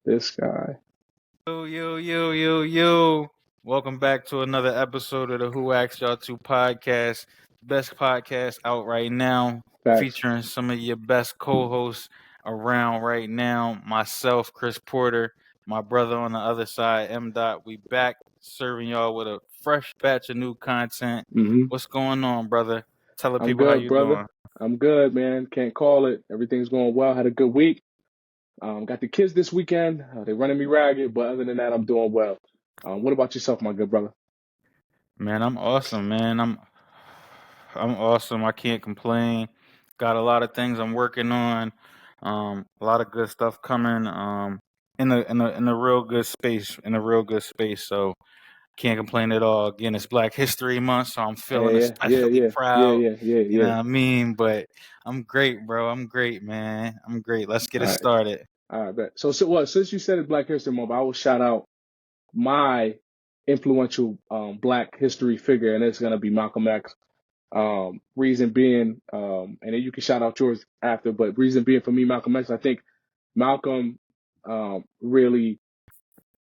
This guy. Yo. Welcome back to another episode of the Who Asked Y'all To podcast. Best podcast out right now. Facts. Featuring some of your best co-hosts around right now. Myself, Chris Porter, my brother on the other side, M. Dot. We back serving y'all with a fresh batch of new content. Mm-hmm. What's going on, brother? Tell the I'm people good, how you brother. doing. I'm good, man. Can't call it. Everything's going well. Had a good week. Got the kids this weekend. They're running me ragged, but other than that, I'm doing well. What about yourself, my good brother? Man, I'm awesome, man. I'm awesome. I can't complain. Got a lot of things I'm working on. A lot of good stuff coming. In a real good space. So can't complain at all. Again, it's Black History Month, so I'm feeling especially proud. Yeah. You know what I mean? But I'm great, bro. I'm great, man. I'm great. Let's get it started. All right, bet. So since you said it's Black History Month, I will shout out my influential Black history figure, and it's gonna be Malcolm X. Reason being, and then you can shout out yours after, but reason being for me, Malcolm X, I think Malcolm really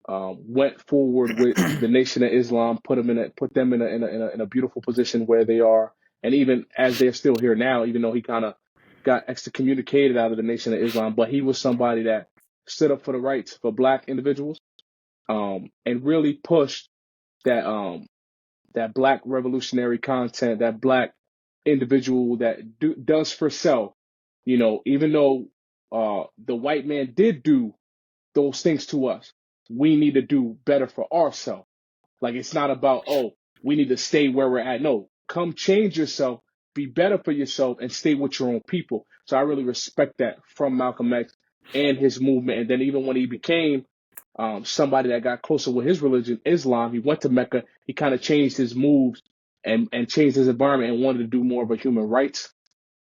went forward with the Nation of Islam, put them in a beautiful position where they are, and even as they're still here now, even though he kind of got excommunicated out of the Nation of Islam, but he was somebody that stood up for the rights for Black individuals, and really pushed that that Black revolutionary content, that Black individual that does for self. You know, even though the white man did do those things to us, we need to do better for ourselves. Like, it's not about, oh, we need to stay where we're at. No, come change yourself, be better for yourself, and stay with your own people. So I really respect that from Malcolm X and his movement. And then even when he became somebody that got closer with his religion, Islam, he went to Mecca, he kind of changed his moves and changed his environment and wanted to do more of a human rights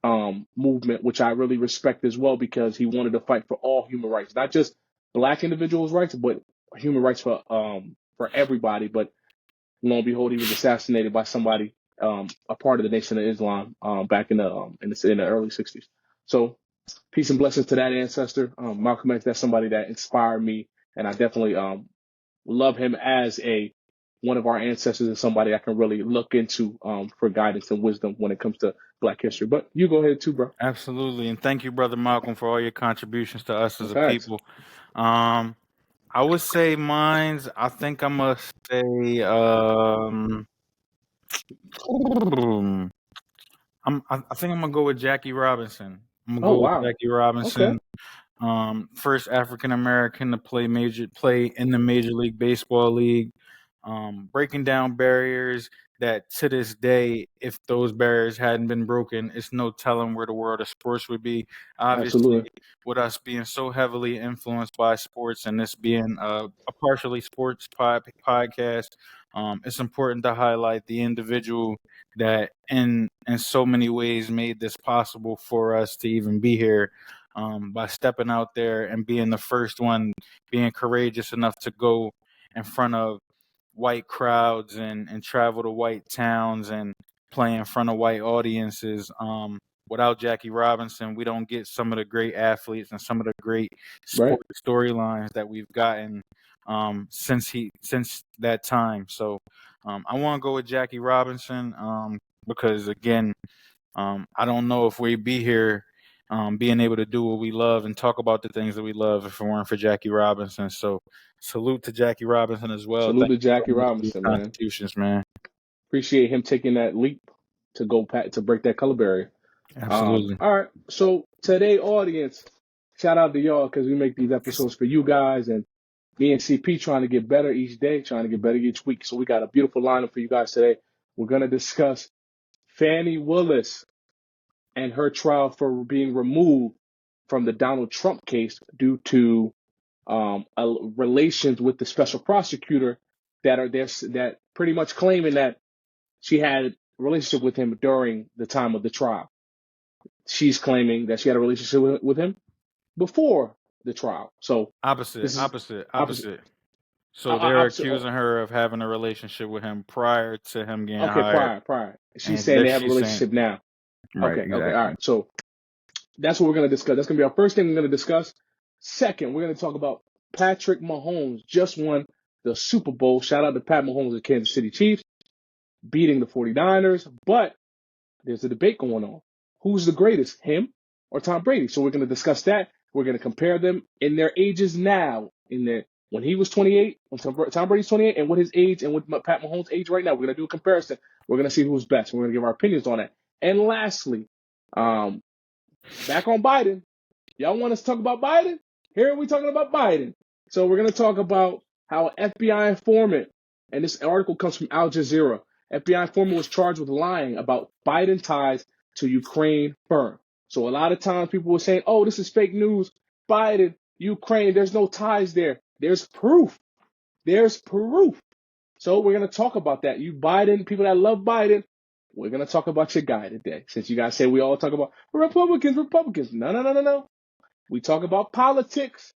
movement, which I really respect as well, because he wanted to fight for all human rights, not just Black individuals' rights, but human rights for everybody. But lo and behold, he was assassinated by somebody a part of the Nation of Islam back in the early '60s. So peace and blessings to that ancestor, Malcolm X. That's somebody that inspired me, and I definitely love him as one of our ancestors and somebody I can really look into for guidance and wisdom when it comes to Black history. But you go ahead too, bro. Absolutely, and thank you, brother Malcolm, for all your contributions to us as a people. I would say mine's. I think I'm gonna say. I think I'm gonna go with Jackie Robinson. I'm gonna go with Jackie Robinson. Okay. First African American to play in the Major League Baseball league. Breaking down barriers that to this day, if those barriers hadn't been broken, it's no telling where the world of sports would be. Obviously, absolutely, with us being so heavily influenced by sports and this being a partially sports podcast, it's important to highlight the individual that in so many ways made this possible for us to even be here, by stepping out there and being the first one, being courageous enough to go in front of white crowds and travel to white towns and play in front of white audiences. Without Jackie Robinson, we don't get some of the great athletes and some of the great sports storylines that we've gotten since that time. So I want to go with Jackie Robinson because, again, I don't know if we'd be here being able to do what we love and talk about the things that we love if it weren't for Jackie Robinson. So salute to Jackie Robinson as well. Salute to Jackie Robinson, man. Contributions, man. Appreciate him taking that leap to go to break that color barrier. Absolutely. All right. So today, audience, shout out to y'all because we make these episodes for you guys, and me and CP trying to get better each day, trying to get better each week. So we got a beautiful lineup for you guys today. We're going to discuss Fani Willis and her trial for being removed from the Donald Trump case due to relations with the special prosecutor that are there, that pretty much claiming that she had a relationship with him during the time of the trial. She's claiming that she had a relationship with him before the trial. So opposite. So they're accusing her of having a relationship with him prior to him getting hired. Prior. She's saying they have a relationship now. Right, okay, all right. So that's what we're going to discuss. That's going to be our first thing we're going to discuss. Second, we're going to talk about Patrick Mahomes just won the Super Bowl. Shout out to Pat Mahomes and the Kansas City Chiefs, beating the 49ers. But there's a debate going on. Who's the greatest, him or Tom Brady? So we're going to discuss that. We're going to compare them in their ages now, when he was 28, when Tom Brady's 28, and what his age and what Pat Mahomes' age right now. We're going to do a comparison. We're going to see who's best. We're going to give our opinions on that. And lastly, back on Biden. Y'all want us to talk about Biden? Here we're talking about Biden. So we're going to talk about how an FBI informant, and this article comes from Al Jazeera. FBI informant was charged with lying about Biden ties to Ukraine firm. So a lot of times people were saying, oh, this is fake news. Biden, Ukraine, there's no ties there. There's proof. There's proof. So we're going to talk about that. You Biden, people that love Biden, we're going to talk about your guy today. Since you guys say we all talk about Republicans. No. We talk about politics,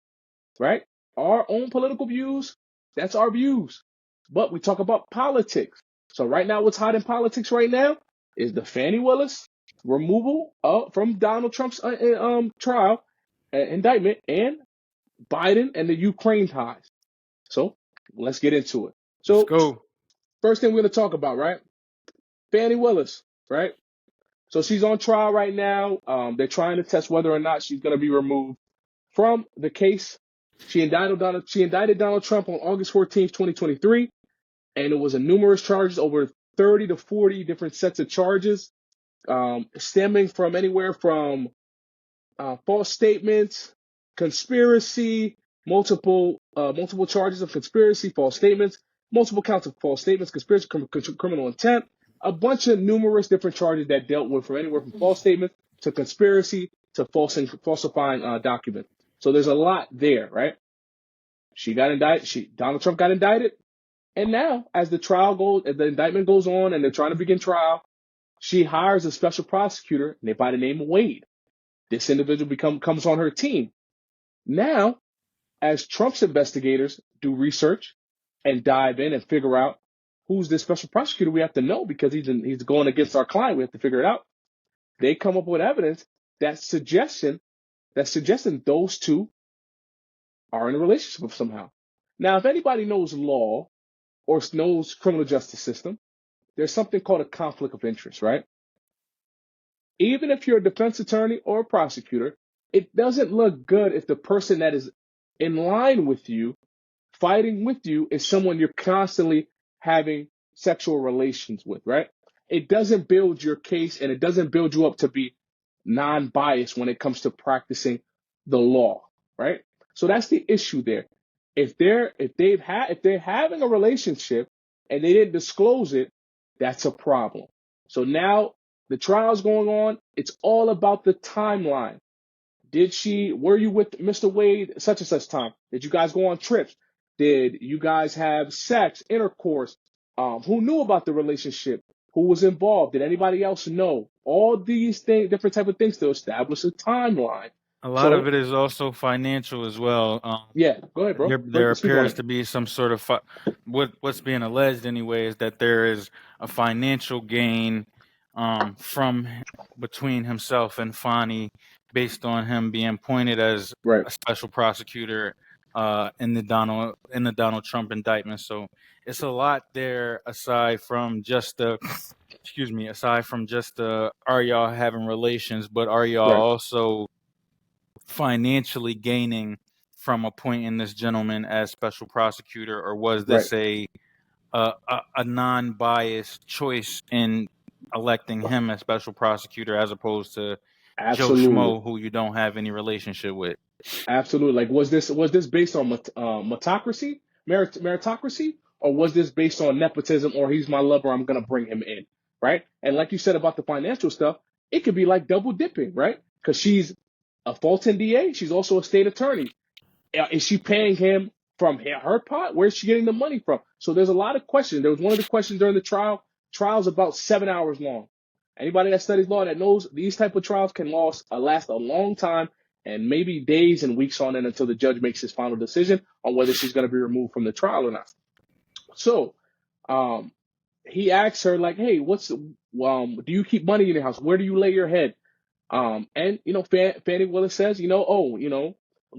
right? Our own political views. That's our views. But we talk about politics. So right now, what's hot in politics right now is the Fani Willis removal from Donald Trump's trial, indictment, and Biden and the Ukraine ties. So let's get into it. So let's go. First thing we're going to talk about, right? Fani Willis, right? So she's on trial right now. They're trying to test whether or not she's going to be removed from the case. She indicted Donald Trump on August 14th, 2023. And it was a numerous charges, over 30 to 40 different sets of charges, stemming from anywhere from false statements, conspiracy, multiple charges of conspiracy, false statements, multiple counts of false statements, conspiracy, criminal intent, a bunch of numerous different charges that dealt with from anywhere from false statements to conspiracy to falsifying documents. So there's a lot there, right? She got indicted. Donald Trump got indicted. And now, as the indictment goes on and they're trying to begin trial, she hires a special prosecutor by the name of Wade. This individual comes on her team. Now, as Trump's investigators do research and dive in and figure out who's this special prosecutor, we have to know because he's going against our client. We have to figure it out. They come up with evidence that's suggesting those two are in a relationship somehow. Now, if anybody knows law or knows criminal justice system, there's something called a conflict of interest, right? Even if you're a defense attorney or a prosecutor, it doesn't look good if the person that is in line with you, fighting with you, is someone you're constantly having sexual relations with, right? It doesn't build your case and it doesn't build you up to be non-biased when it comes to practicing the law, right? So that's the issue there. If they're having a relationship and they didn't disclose it, that's a problem. So now the trial's going on. It's all about the timeline. Were you with Mr. Wade such and such time? Did you guys go on trips? Did you guys have sex, intercourse? Who knew about the relationship? Who was involved? Did anybody else know? All these things, different type of things to establish a timeline. A lot of it is also financial as well. Yeah, go ahead, bro. There appears to be some sort of what's being alleged anyway is that there is a financial gain from between himself and Fani based on him being appointed as a special prosecutor in the Donald Trump indictment. So it's a lot there aside from just the are y'all having relations, but are y'all also financially gaining from appointing this gentleman as special prosecutor, or was this a non-biased choice in electing him as special prosecutor as opposed to Joe Schmo, who you don't have any relationship with? Absolutely. Like, was this based on meritocracy, or was this based on nepotism, or he's my lover, I'm gonna bring him in, right? And like you said about the financial stuff, it could be like double dipping, right? Because she's a Fulton DA, she's also a state attorney. Is she paying him from her pot? Where's she getting the money from? So there's a lot of questions. There was one of the questions during the trial. Trial's about 7 hours long. Anybody that studies law that knows these type of trials can last a long time, and maybe days and weeks on end until the judge makes his final decision on whether she's going to be removed from the trial or not. So he asks her, like, hey, do you keep money in your house? Where do you lay your head? And, Fani Willis says,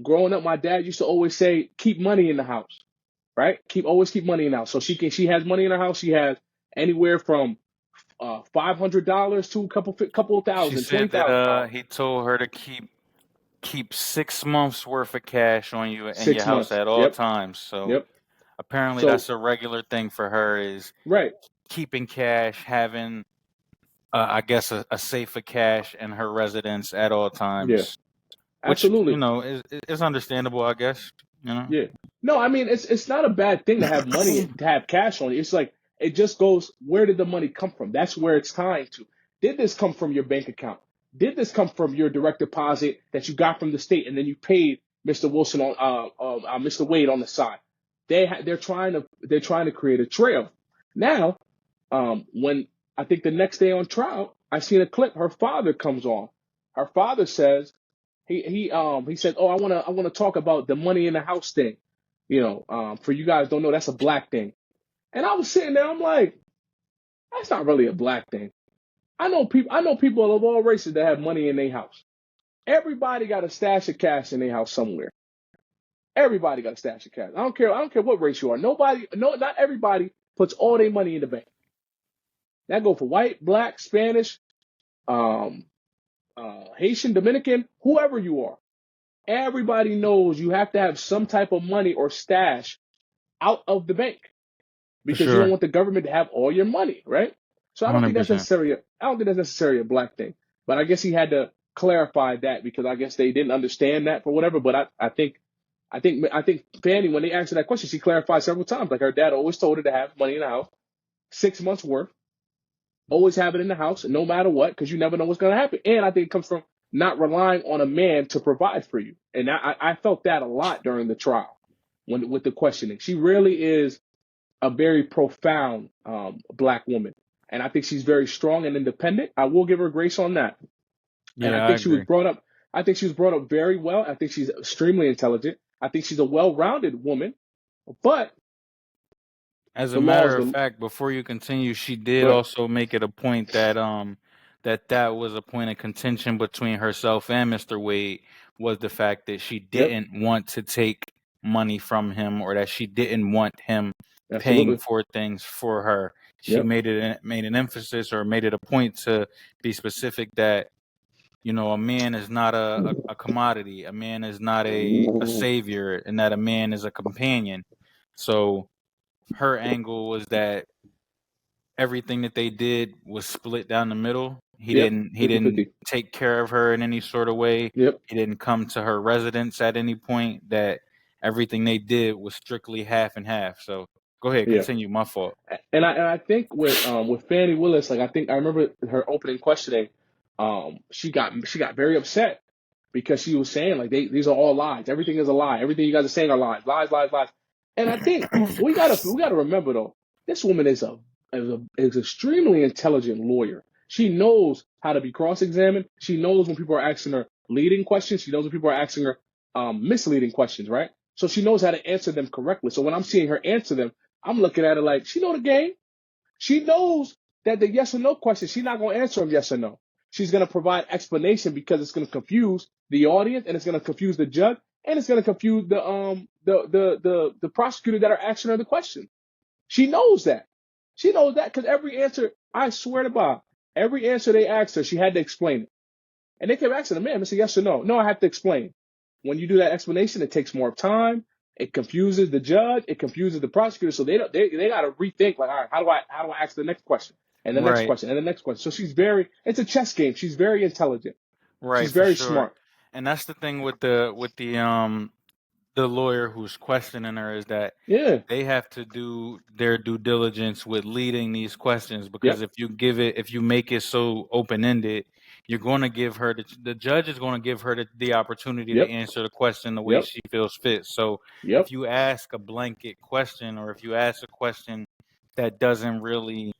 growing up, my dad used to always say, keep money in the house, right? Always keep money in the house. So she has money in her house. She has anywhere from $500 to a couple She thousand, said $20,000. that he told her to keep 6 months worth of cash on you in your 6 house months. at all Yep. times. So Yep. apparently So that's a regular thing for her, is right. keeping cash, having I guess a safe of cash in her residence at all Yeah. times, which Absolutely. is understandable, I guess. Yeah. No, I mean it's not a bad thing to have money, to have cash on you. It's like it just goes, where did the money come from? That's where it's tying to. Did this come from your bank account? Did this come from your direct deposit that you got from the state and then you paid Mr. Wilson on Mr. Wade on the side? They're trying to create a trail. Now, when I think the next day on trial, I seen a clip. Her father comes on. Her father says he said, "Oh, I wanna talk about the money in the house thing. For you guys don't know, that's a black thing." And I was sitting there, I'm like, that's not really a black thing. I know people of all races that have money in their house. Everybody got a stash of cash in their house somewhere. Everybody got a stash of cash. I don't care what race you are. Not everybody puts all their money in the bank. That go for white, black, Spanish, um, Haitian, Dominican, whoever you are. Everybody knows you have to have some type of money or stash out of the bank For because you don't sure, want the government to have all your money, right? So I don't think that's 100%. necessarily a black thing. But I guess he had to clarify that because I guess they didn't understand that for whatever. But I think Fanny, when they asked her that question, she clarified several times. Like her dad always told her to have money in the house, 6 months worth, always have it in the house, no matter what, because you never know what's going to happen. And I think it comes from not relying on a man to provide for you. And I felt that a lot during the trial with the questioning. She really is a very profound black woman. And I think she's very strong and independent. I will give her grace on that. And I Yeah, I think she was agree. brought up. I think she was brought up very well. I think she's extremely intelligent. I think she's a well-rounded woman. But As a the law matter is of the fact, before you continue, she did But also make it a point that that was a point of contention between herself and Mr. Wade, was the fact that she Yep, didn't want to take money from him, or that she didn't want him paying absolutely. for things for her. She Yep. made an emphasis, or made it a point to be specific that a man is not a commodity, a man is not a savior, and that a man is a companion. So her angle was that everything that they did was split down the middle. He Yep. didn't he didn't 50-50. take care of her in any sort of way. Yep. He didn't come to her residence at any point. That everything they did was strictly half and half. So go ahead, Yeah. continue. My fault. And I think with Fannie Willis, like I remember her opening questioning, she got very upset because she was saying like these are all lies. Everything is a lie. Everything you guys are saying are lies. Lies, lies, lies. And I think we gotta remember though, this woman is extremely intelligent lawyer. She knows how to be cross-examined. She knows when people are asking her leading questions. She knows when people are asking her misleading questions, right? So she knows how to answer them correctly. So when I'm seeing her answer them, I'm looking at it like she know the game. She knows that the yes or no question, she's not going to answer them yes or no. She's going to provide explanation because it's going to confuse the audience and it's going to confuse the judge and it's going to confuse the prosecutor that are asking her the question. She knows that. She knows that because every answer, I swear to God, every answer they asked her, she had to explain it. And they kept asking the man, Mr. Yes or no? No, I have to explain. When you do that explanation, it takes more time. It confuses the judge. It confuses the prosecutor. So they got to rethink. Like, all right, how do I ask the next question and the next Right, question and the next question? So it's a chess game. She's very intelligent. right, She's for very sure. smart. And that's the thing with the lawyer who's questioning her, is that Yeah. they have to do their due diligence with leading these questions, because Yep. if you make it so open ended, you're going to give her the judge is going to give her the opportunity to Yep. answer the question the way Yep. she feels fit. So if Yep. you ask a blanket question, or if you ask a question that doesn't really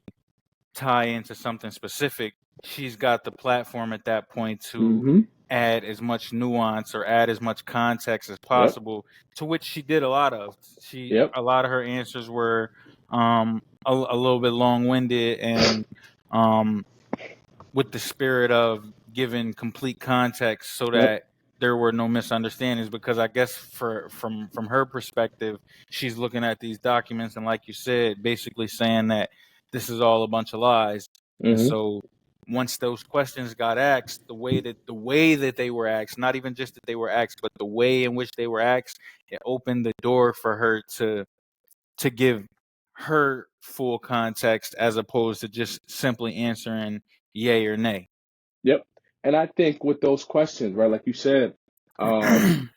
tie into something specific, she's got the platform at that point to Mm-hmm. add as much nuance or add as much context as Yep. possible, to which she did a lot of. Yep. A lot of her answers were a little bit long-winded, and um, with the spirit of giving complete context, so Yep. that there were no misunderstandings, because I guess from her perspective, she's looking at these documents and, like you said, basically saying that this is all a bunch of lies. And so once those questions got asked, the way that they were asked, not even just that they were asked, but the way in which they were asked, it opened the door for her to give her full context, as opposed to just simply answering yay or nay. Yep. And I think with those questions, right, like you said, the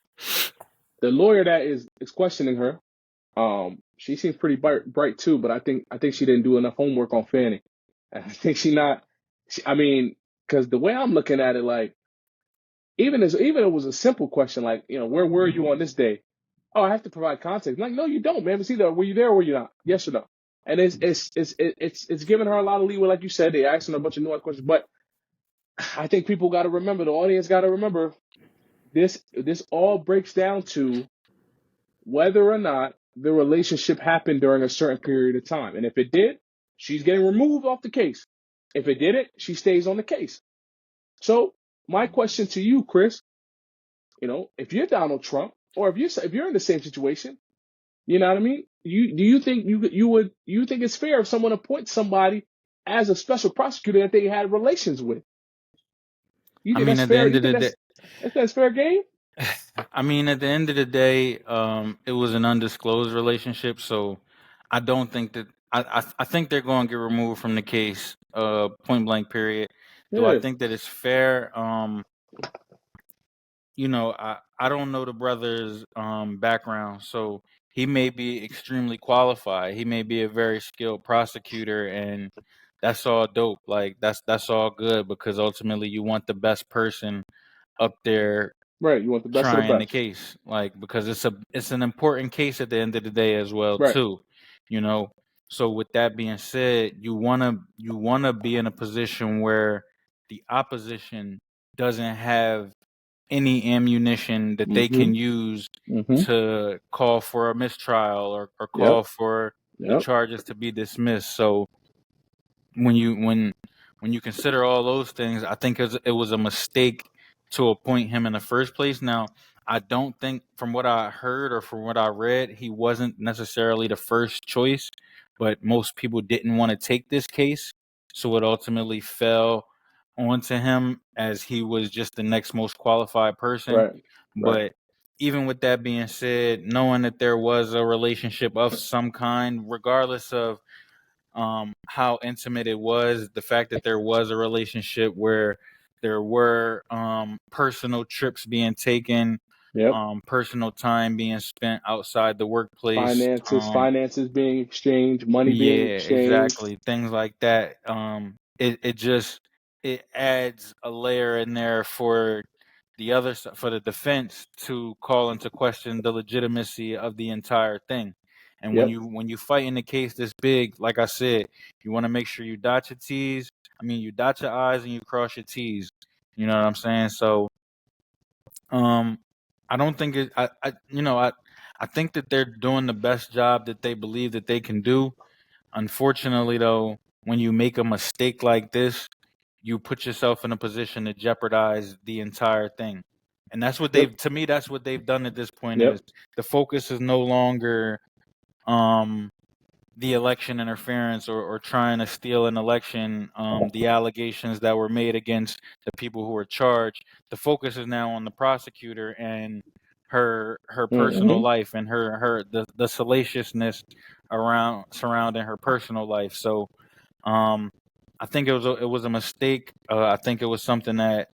lawyer that is questioning her, she seems pretty bright too, but I think she didn't do enough homework on Fani. I think I mean, because the way I'm looking at it, like, even if it was a simple question, like, where were you on this day? Oh, I have to provide context. I'm like, no, you don't, man. It's either were you there or were you not? Yes or no. And it's giving her a lot of leeway, like you said. They asking her a bunch of nuanced questions, but I think people got to remember, the audience got to remember, this all breaks down to whether or not the relationship happened during a certain period of time. And if it did, she's getting removed off the case. If it didn't, she stays on the case. So my question to you, Chris, if you're Donald Trump, or if you're in the same situation, you know what I mean? Do you think you think it's fair if someone appoints somebody as a special prosecutor that they had relations with? You think that's fair? You think that's fair game? I mean, at the end of the day, it was an undisclosed relationship, so I don't think that I think they're going to get removed from the case, point blank, period. Do I think that it's fair? I don't know the brother's background, so he may be extremely qualified. He may be a very skilled prosecutor, and that's all dope. Like, that's all good, because ultimately you want the best person up there, right? You want the best trying of the the case, like, because it's an important case at the end of the day as well, right. too. So with that being said, you wanna be in a position where the opposition doesn't have any ammunition that they can use to call for a mistrial, or call for the charges to be dismissed. So when you consider all those things, I think it was a mistake to appoint him in the first place. Now, I don't think, from what I heard or from what I read, he wasn't necessarily the first choice, but most people didn't want to take this case, so it ultimately fell onto him, as he was just the next most qualified person. But even with that being said, knowing that there was a relationship of some kind, regardless of how intimate it was, the fact that there was a relationship where there were personal trips being taken, personal time being spent outside the workplace, finances being exchanged, money being exchanged, exactly, things like that. It adds a layer in there for the defense to call into question the legitimacy of the entire thing. And when you fight in a case this big, like I said, you want to make sure you dot your T's. You dot your I's and you cross your T's. You know what I'm saying? So, I don't think it. I think that they're doing the best job that they believe that they can do. Unfortunately, though, when you make a mistake like this, you put yourself in a position to jeopardize the entire thing. And that's what to me, that's what they've done at this point. Is the focus is no longer the election interference, or trying to steal an election, the allegations that were made against the people who were charged. The focus is now on the prosecutor and her personal life, and the salaciousness surrounding her personal life. So I think it was a mistake. I think it was something that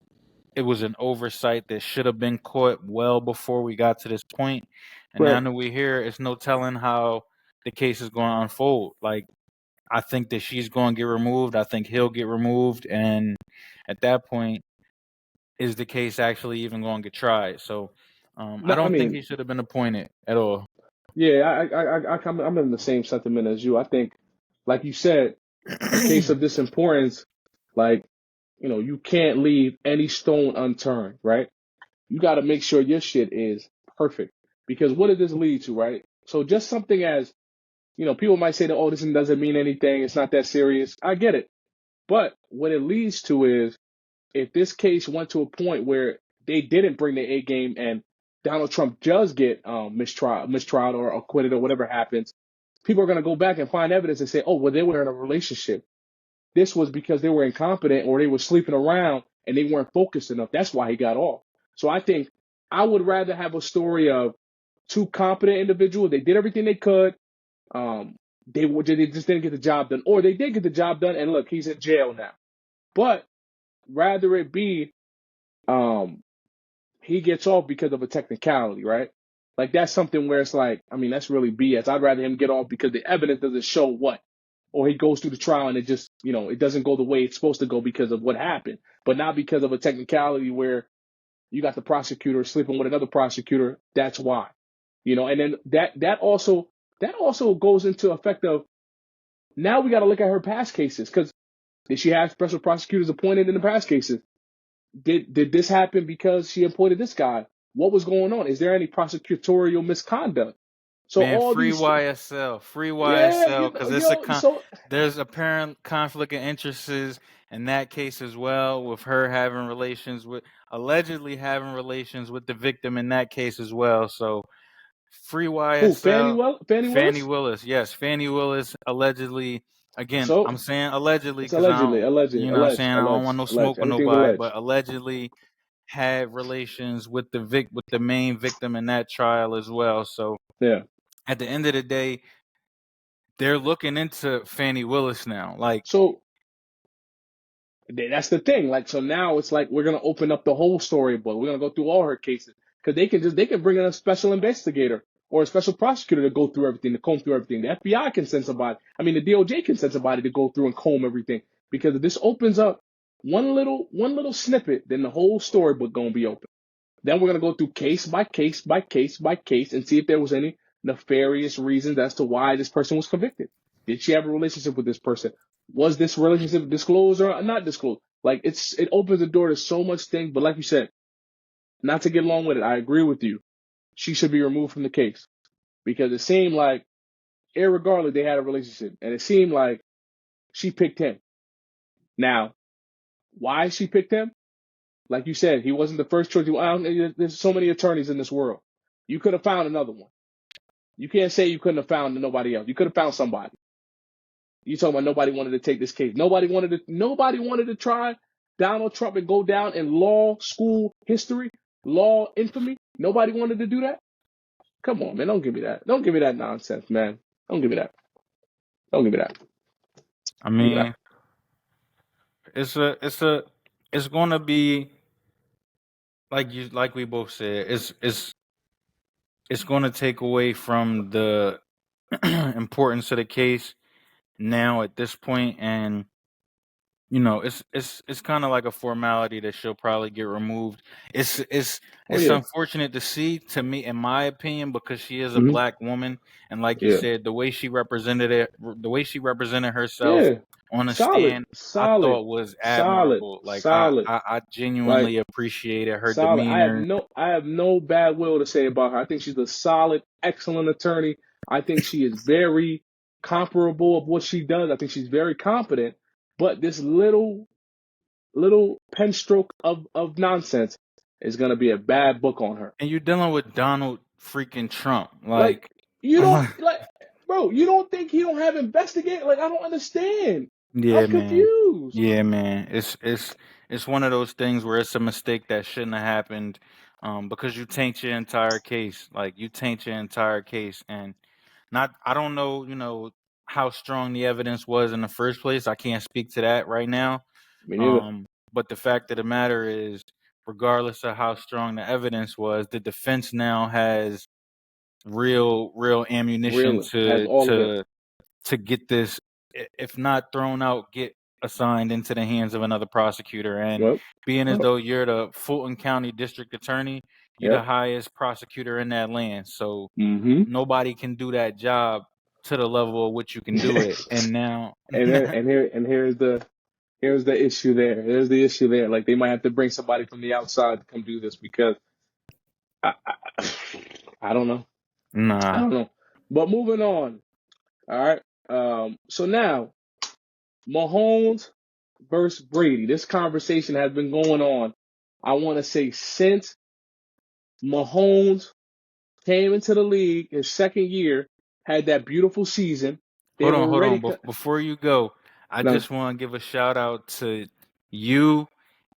it was an oversight that should have been caught well before we got to this point. And now that we're here, it's no telling how the case is going to unfold. Like, I think that she's going to get removed. I think he'll get removed. And at that point, is the case actually even going to get tried? So I don't think he should have been appointed at all. Yeah, I'm in the same sentiment as you. I think, like you said, a case of this importance, like, you can't leave any stone unturned, right? You got to make sure your shit is perfect, because what did this lead to, right? So just something as, people might say that, oh, this doesn't mean anything, it's not that serious. I get it. But what it leads to is, if this case went to a point where they didn't bring the A game and Donald Trump does get mistrial or acquitted or whatever happens, people are going to go back and find evidence and say, oh, well, they were in a relationship. This was because they were incompetent or they were sleeping around and they weren't focused enough. That's why he got off. So I think I would rather have a story of two competent individuals. They did everything they could. They just didn't get the job done, or they did get the job done. And look, he's in jail now. But rather it be, he gets off because of a technicality, right? Like that's something where it's like, I mean, that's really BS. I'd rather him get off because the evidence doesn't show what, or he goes through the trial and it just, it doesn't go the way it's supposed to go because of what happened, but not because of a technicality where you got the prosecutor sleeping with another prosecutor. That's why, and then that also goes into effect of now we got to look at her past cases, because did she have special prosecutors appointed in the past cases? Did this happen because she appointed this guy? What was going on? Is there any prosecutorial misconduct? So man, all free these, YSL, because there's apparent conflict of interests in that case as well, with her allegedly having relations with the victim in that case as well. So free YSL. Who, Fani Willis, yes, Fani Willis allegedly. Again, So I'm saying allegedly it's because I don't, alleged, you know what I'm saying, I don't want no smoke with nobody, alleged. but allegedly had relations with the main victim in that trial as well. So yeah, at the end of the day, they're looking into Fani Willis now. Like, so that's the thing. Like, so now it's like we're gonna open up the whole storybook. We're gonna go through all her cases, because they can bring in a special investigator or a special prosecutor to go through everything, to comb through everything. The FBI can send somebody. I mean, the DOJ can send somebody to go through and comb everything, because if this opens up one little snippet, then the whole storybook gonna be open. Then we're gonna go through case by case by case by case and see if there was any nefarious reasons as to why this person was convicted. Did she have a relationship with this person? Was this relationship disclosed or not disclosed? Like it opens the door to so much things. But like you said, not to get along with it, I agree with you. She should be removed from the case, because it seemed like, irregardless, they had a relationship, and it seemed like she picked him. Now, why she picked him? Like you said, he wasn't the first choice. There's so many attorneys in this world. You could have found another one. You can't say you couldn't have found nobody else. You could have found somebody. You talking about nobody wanted to take this case. Nobody wanted to try Donald Trump and go down in law school history, law infamy. Nobody wanted to do that. Come on, man. Don't give me that. Don't give me that nonsense, man. Don't give me that. Don't give me that. I mean, it's going to be like we both said. It's going to take away from the importance of the case now at this point, and it's kind of like a formality that she'll probably get removed. It's unfortunate to see, to me, in my opinion, because she is a black woman, and like you said, the way she represented herself on a stand, I thought was admirable. I genuinely appreciated her demeanor. I have no bad will to say about her. I think she's a solid, excellent attorney. I think she is very comparable of what she does. I think she's very competent. But this little pen stroke of nonsense is gonna be a bad book on her. And you're dealing with Donald freaking Trump. Like you don't bro, you don't think he don't have investigated? Like, I don't understand. Yeah, I'm confused. Yeah, man. It's one of those things where it's a mistake that shouldn't have happened, because you taint your entire case. Like, you taint your entire case, and I don't know, how strong the evidence was in the first place. I can't speak to that right now. Me neither. But the fact of the matter is, regardless of how strong the evidence was, the defense now has real ammunition to get this, if not thrown out, get assigned into the hands of another prosecutor. And being as though you're the Fulton County District Attorney, you're the highest prosecutor in that land. So nobody can do that job to the level of which you can do it. And now here's the issue there. Here's the issue there. Like, they might have to bring somebody from the outside to come do this, because I don't know. I don't know. But moving on. All right. So now, Mahomes versus Brady. This conversation has been going on I want to say since Mahomes came into the league his second year, had that beautiful season. They were Hold ready. on. Before you go, I just want to give a shout out to you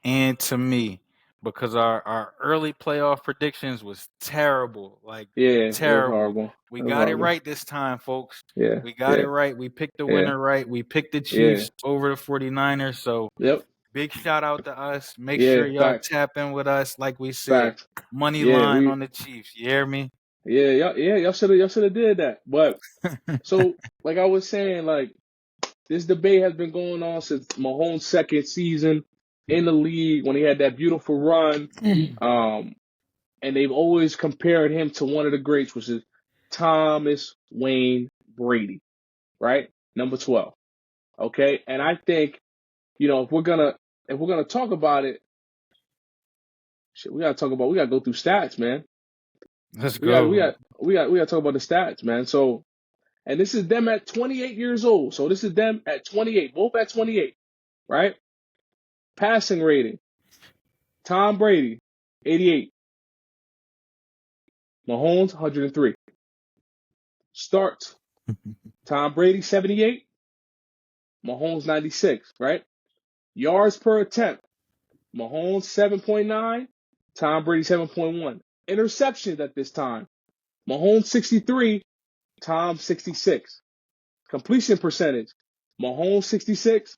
and to me because our early playoff predictions was terrible. Like, Yeah, it was terrible. horrible. We It was got it horrible. right this time, folks. Yeah, We got it right. We picked the winner right. We picked the yeah. Chiefs over the 49ers. So, Yep. big shout out to us. Make sure Yeah, y'all facts. tap in with us. Like we said, Facts. money Yeah, line on the Chiefs. You hear me? y'all should have did that. But so, like I was saying, like this debate has been going on since Mahomes' second season in the league when he had that beautiful run. And they've always compared him to one of the greats, which is Thomas Wayne Brady, right? Number 12. Okay, and I think if we're gonna talk about it, shit, we gotta go through stats, man. Let's We got go. we got to talk about the stats, man. So, and this is them at 28 years old. So this is them at 28, both at 28, right? Passing rating: Tom Brady, 88. Mahomes, 103. Starts: Tom Brady, 78. Mahomes, 96. Right? Yards per attempt: Mahomes, 7.9. Tom Brady, 7.1. Interceptions at this time: Mahomes, 63. Tom, 66. Completion percentage: Mahomes, 66.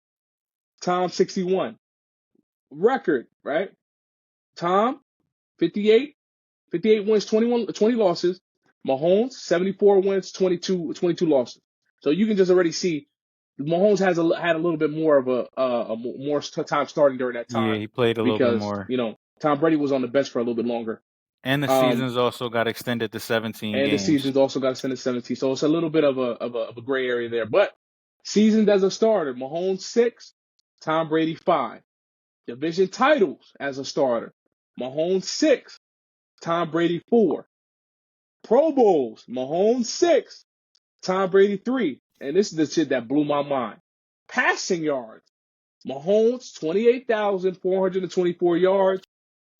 Tom, 61. Record, right? Tom, 58. 58 wins, 20 losses. Mahomes, 74 wins, 22 losses. So you can just already see Mahomes had a little bit more of a more time starting during that Yeah, time he played a little bit because more. Tom Brady was on the bench for a little bit longer. And the seasons also got extended to 17 And the games. seasons also got extended to 17. So it's a little bit of a gray area there. But seasons as a starter: Mahomes 6, Tom Brady 5. Division titles as a starter: Mahomes 6, Tom Brady 4. Pro Bowls: Mahomes 6, Tom Brady 3. And this is the shit that blew my mind. Passing yards: Mahomes 28,424 yards,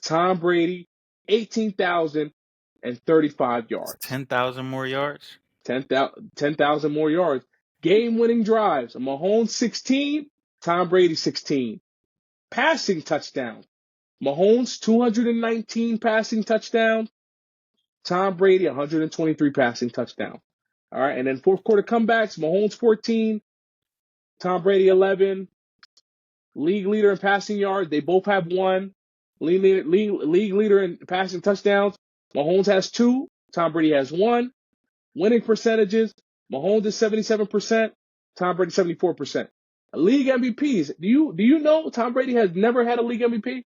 Tom Brady 18,035 yards. 10,000 more yards. 10,000 more yards. Game-winning drives: Mahomes 16, Tom Brady 16. Passing touchdowns: Mahomes 219 passing touchdowns, Tom Brady 123 passing touchdowns. All right, and then fourth quarter comebacks: Mahomes 14, Tom Brady 11. League leader in passing yards: they both have 1. League leader in passing touchdowns: Mahomes has 2, Tom Brady has 1. Winning percentages: Mahomes is 77%, Tom Brady 74%. League MVPs: do you know Tom Brady has never had a league MVP?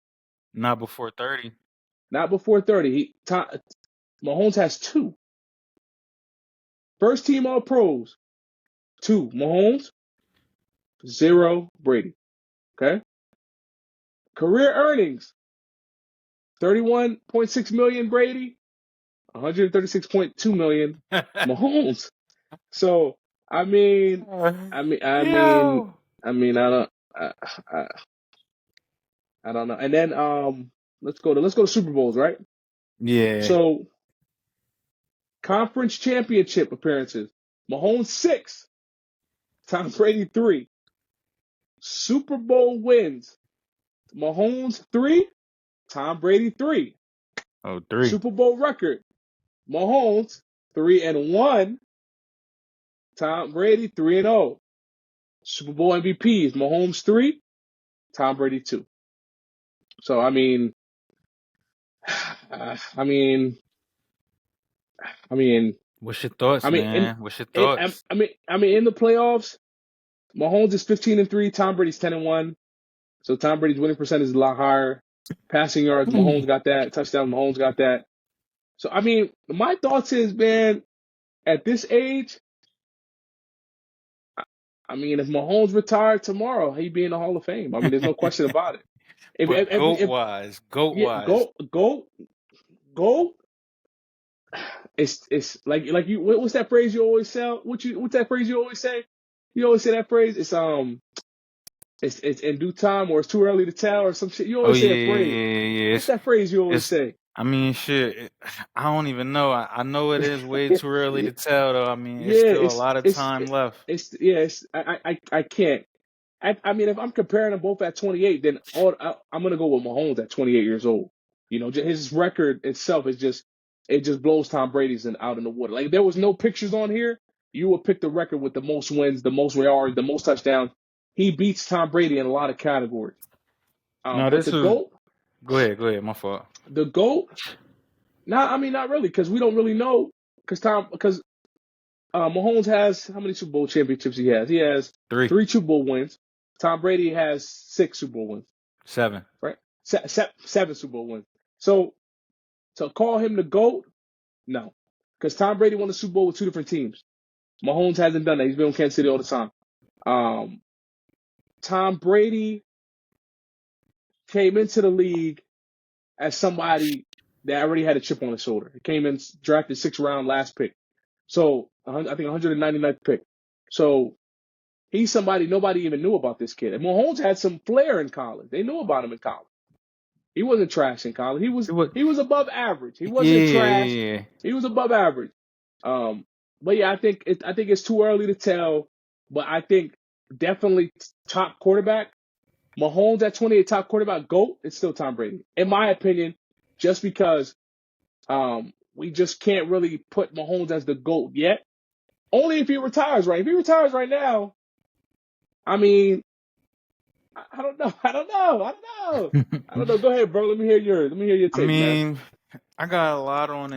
Not before 30. Not before 30. Mahomes has 2. First team All Pros: 2 Mahomes, 0 Brady. Okay. Career earnings: 31.6 million Brady, 136.2 million Mahomes. So I mean, I don't, I don't know. And then let's go to Super Bowls, right? Yeah. So conference championship appearances: Mahomes 6, Tom Brady 3. Super Bowl wins: Mahomes 3, Tom Brady 3. Oh, 3. Super Bowl record: Mahomes 3-1, Tom Brady 3-0. Super Bowl MVPs: Mahomes 3, Tom Brady 2. So I mean, What's your thoughts, in man? What's your thoughts? in the playoffs, Mahomes is 15-3, Tom Brady's 10-1. So Tom Brady's winning percentage is a lot higher. Passing yards: Mahomes got that. Touchdown: Mahomes got that. So I mean, my thoughts is, man, at this age, I mean, if Mahomes retired tomorrow, he'd be in the Hall of Fame. I mean, there's no question about it. But goat If wise, yeah, go. It's like you. What's that phrase you always say? What's that phrase you always say? You always say that phrase. It's It's in due time, or it's too early to tell, or some shit. You always say a phrase. Yeah. What's that phrase you always say? I mean, shit. I don't even know. I know it is way too early to tell, though. I mean, it's still a lot of time left. I can't. I mean, if I'm comparing them both at 28, then I'm gonna go with Mahomes at 28 years old. You know, his record itself is just blows Tom Brady's out in the water. Like, there was no pictures on here, you would pick the record with the most wins, the most yards, the most touchdowns. He beats Tom Brady in a lot of categories. But the GOAT. Go ahead. My fault. The GOAT. I mean, not really, because we don't really know. Because Mahomes has, how many Super Bowl championships he has? He has 3 Super Bowl wins. Tom Brady has 6 Super Bowl wins. 7. Right? 7 Super Bowl wins. So to call him the GOAT, no. Because Tom Brady won the Super Bowl with 2 different teams. Mahomes hasn't done that. He's been on Kansas City all the time. Tom Brady came into the league as somebody that already had a chip on his shoulder. He came in, drafted 6th round, last pick. So I think 199th pick. So he's somebody nobody even knew about this kid. And Mahomes had some flair in college. They knew about him in college. He wasn't trash in college. He was above average. He wasn't trash. Yeah. He was above average. But yeah, I think it's too early to tell. But I think definitely top quarterback. Mahomes at 28, top quarterback, GOAT, it's still Tom Brady. In my opinion, just because we just can't really put Mahomes as the GOAT yet. Only if he retires right. If he retires right now, I mean, I don't know. I don't know. Go ahead, bro. Let me hear your take, I mean, man. I got a lot on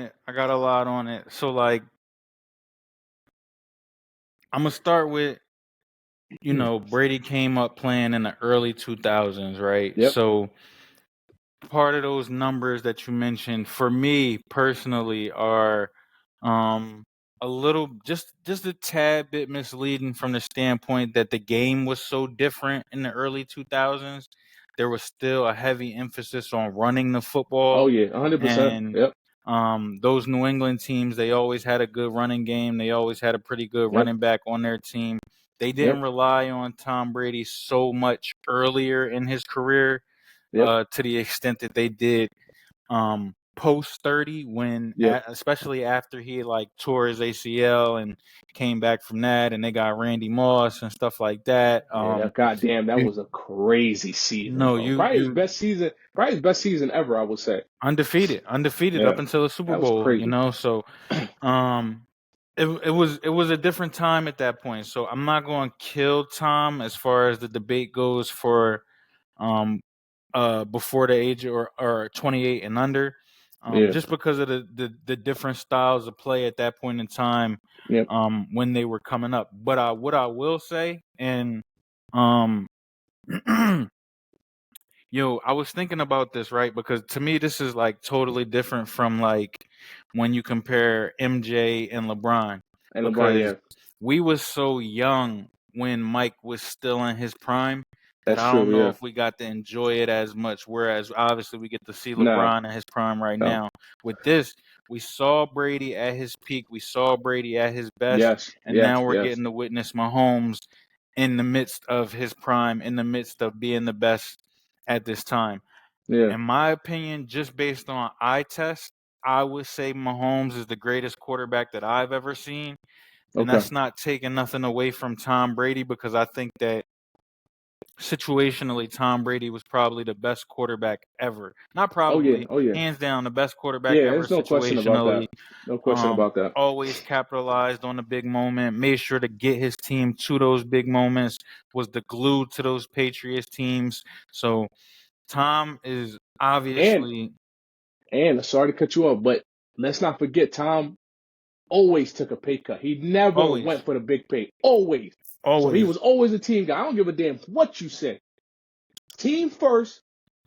it. So, like, I'm going to start with, you know, Brady came up playing in the early 2000s, right? Yep. So part of those numbers that you mentioned, for me personally, are a little just a tad bit misleading from the standpoint that the game was so different in the early 2000s. There was still a heavy emphasis on running the football. Oh yeah, 100%. Yep. Those New England teams, they always had a good running game. They always had a pretty good running back on their team. They didn't rely on Tom Brady so much earlier in his career to the extent that they did post 30, when especially after he like tore his ACL and came back from that, and they got Randy Moss and stuff like that. Goddamn, that was a crazy season. No, probably his best season ever, I would say. Undefeated up until the Super Bowl. Crazy. You know, so it was a different time at that point. So I'm not going to kill Tom as far as the debate goes for before the age or 28 and under, just because of the different styles of play at that point in time, when they were coming up. But what I will say, and I was thinking about this, right? Because to me, this is like totally different from like when you compare MJ and LeBron. Because we was so young when Mike was still in his prime that I don't know if we got to enjoy it as much. Whereas obviously we get to see LeBron in his prime right now. With this, we saw Brady at his peak. We saw Brady at his best. Now we're getting to witness Mahomes in the midst of his prime, in the midst of being the best at this time. In my opinion, just based on eye test, I would say Mahomes is the greatest quarterback that I've ever seen. And that's not taking nothing away from Tom Brady, because I think that situationally, Tom Brady was probably the best quarterback ever. Not probably, hands down, the best quarterback ever. There's no question about that. No question about that. Always capitalized on the big moment, made sure to get his team to those big moments, was the glue to those Patriots teams. So Tom is obviously... And sorry to cut you off, but let's not forget, Tom always took a pay cut. He never went for the big pay. Always. So he was always a team guy. I don't give a damn what you say. Team first,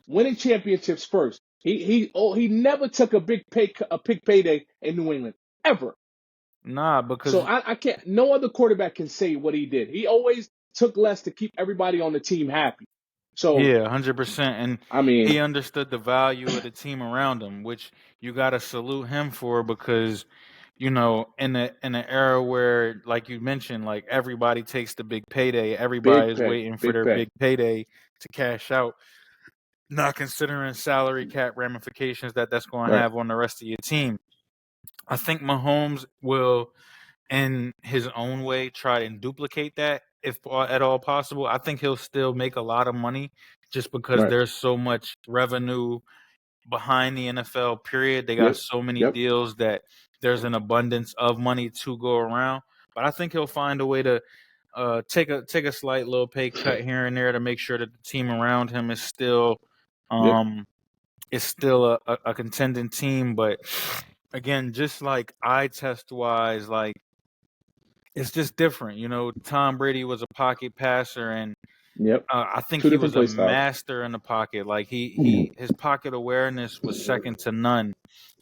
winning championships first. He never took a big payday in New England ever. Nah, because so I can't. No other quarterback can say what he did. He always took less to keep everybody on the team happy. So 100%. And I mean, he understood the value of the team around him, which you got to salute him for, because in an era where, like you mentioned, like everybody takes the big payday, everybody is waiting for their big payday to cash out, not considering salary cap ramifications that's going to have on the rest of your team. I think Mahomes will, in his own way, try and duplicate that if at all possible. I think he'll still make a lot of money just because there's so much revenue behind the NFL, period. They got so many deals that there's an abundance of money to go around. But I think he'll find a way to take a slight little pay cut here and there to make sure that the team around him is still a contending team. But again, just like eye test wise, like it's just different. Tom Brady was a pocket passer, and I think he was a master in the pocket. Like his pocket awareness was second to none.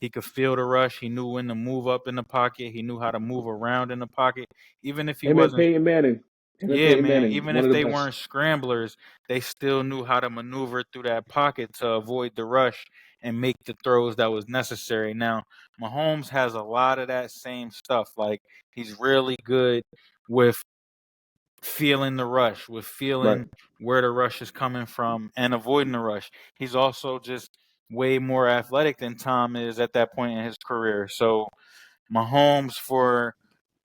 He could feel the rush. He knew when to move up in the pocket. He knew how to move around in the pocket, even if he wasn't. Peyton Manning. Yeah, man. Even if they weren't scramblers, they still knew how to maneuver through that pocket to avoid the rush and make the throws that was necessary. Now, Mahomes has a lot of that same stuff. Like he's really good with feeling the rush, with feeling where the rush is coming from and avoiding the rush. He's also just way more athletic than Tom is at that point in his career. So Mahomes, for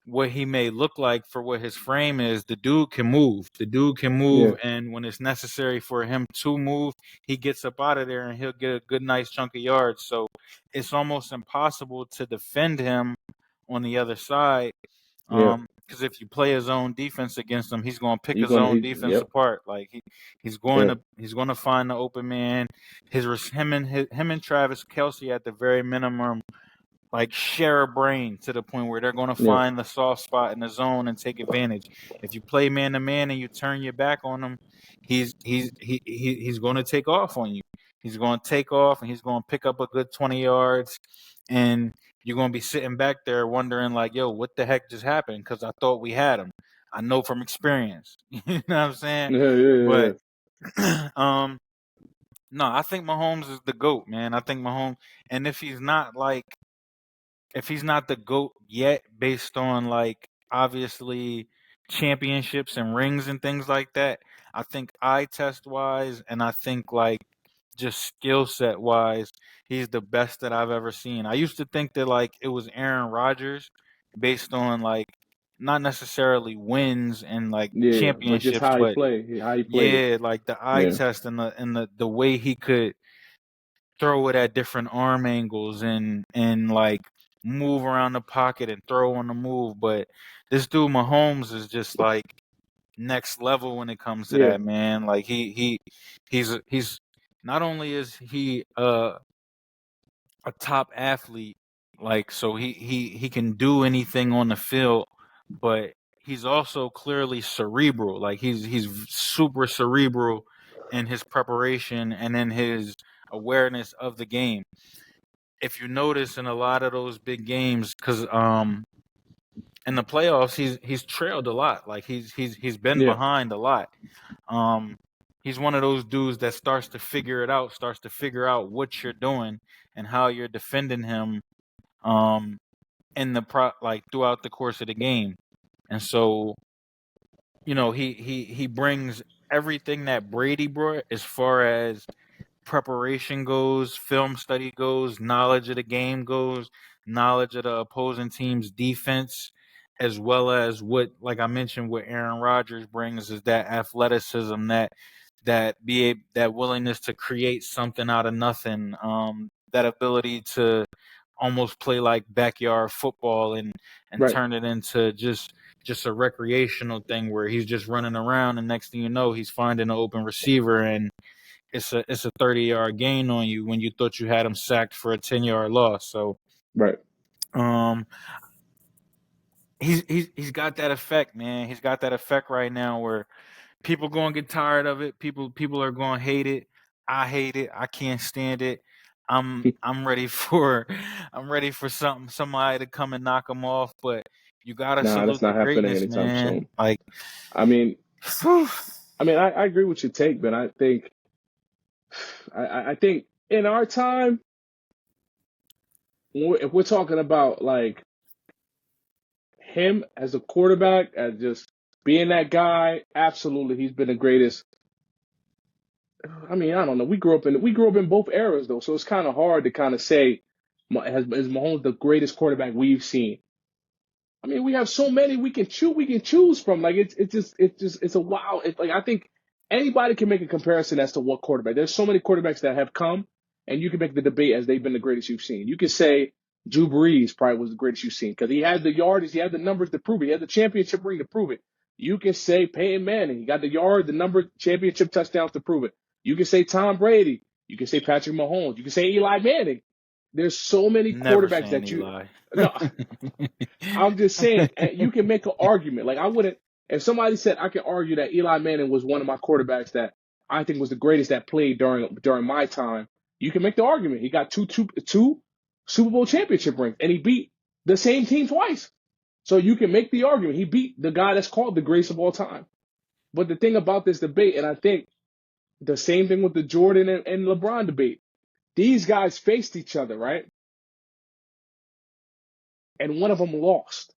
what he may look like, for what his frame is, the dude can move. And when it's necessary for him to move, he gets up out of there and he'll get a good, nice chunk of yards. So it's almost impossible to defend him on the other side. Because if you play his own defense against him, he's going to pick his own defense apart. Like he's going to find the open man. Him and Travis Kelce at the very minimum, like share a brain to the point where they're going to find the soft spot in the zone and take advantage. If you play man to man and you turn your back on him, he's going to take off on you. He's going to take off and he's going to pick up a good 20 yards, and you're going to be sitting back there wondering like, yo, what the heck just happened? Because I thought we had him. I know from experience. You know what I'm saying? But no, I think Mahomes is the GOAT, man. I think Mahomes, and if he's not the GOAT yet, based on like obviously championships and rings and things like that, I think eye test wise and I think like just skill set wise, he's the best that I've ever seen. I used to think that like it was Aaron Rodgers based on like not necessarily wins and like championships, but just how he played. Yeah, like the eye test and the way he could throw it at different arm angles and like move around the pocket and throw on the move. But this dude Mahomes is just like next level when it comes to that, man. Like he's not only is he a top athlete, like so he can do anything on the field, but he's also clearly cerebral. Like he's super cerebral in his preparation and in his awareness of the game. If you notice in a lot of those big games, because in the playoffs he's trailed a lot. Like he's been behind a lot. He's one of those dudes that starts to figure it out, starts to figure out what you're doing and how you're defending him in the like throughout the course of the game. And so, he brings everything that Brady brought as far as preparation goes, film study goes, knowledge of the game goes, knowledge of the opposing team's defense, as well as what, like I mentioned, what Aaron Rodgers brings is that athleticism, that willingness to create something out of nothing, that ability to almost play like backyard football and turn it into just a recreational thing where he's just running around and next thing you know he's finding an open receiver and it's a 30-yard gain on you when you thought you had him sacked for a 10-yard loss. So he's got that effect, man. He's got that effect right now where people going to get tired of it. People are going to hate it. I hate it. I can't stand it. I'm ready for somebody to come and knock him off, but you got to salute the greatness, man. Soon. Like I mean I agree with your take, but I think in our time, if we're talking about like him as a quarterback, as just being that guy, absolutely, he's been the greatest. I mean, I don't know. We grew up in both eras though, so it's kind of hard to kind of say is Mahomes the greatest quarterback we've seen. I mean, we have so many we can choose from. Like it's a wow. Like I think anybody can make a comparison as to what quarterback. There's so many quarterbacks that have come, and you can make the debate as they've been the greatest you've seen. You could say Drew Brees probably was the greatest you've seen because he had the yardage, he had the numbers to prove it, he had the championship ring to prove it. You can say Peyton Manning, he got the yard, the number, championship touchdowns to prove it. You can say Tom Brady. You can say Patrick Mahomes. You can say Eli Manning. There's so many quarterbacks that you. Eli. No, I'm just saying you can make an argument. Like I wouldn't. If somebody said I can argue that Eli Manning was one of my quarterbacks that I think was the greatest that played during my time, you can make the argument. He got two Super Bowl championship rings, and he beat the same team twice. So you can make the argument. He beat the guy that's called the greatest of all time. But the thing about this debate, and I think the same thing with the Jordan and LeBron debate, these guys faced each other, right? And one of them lost.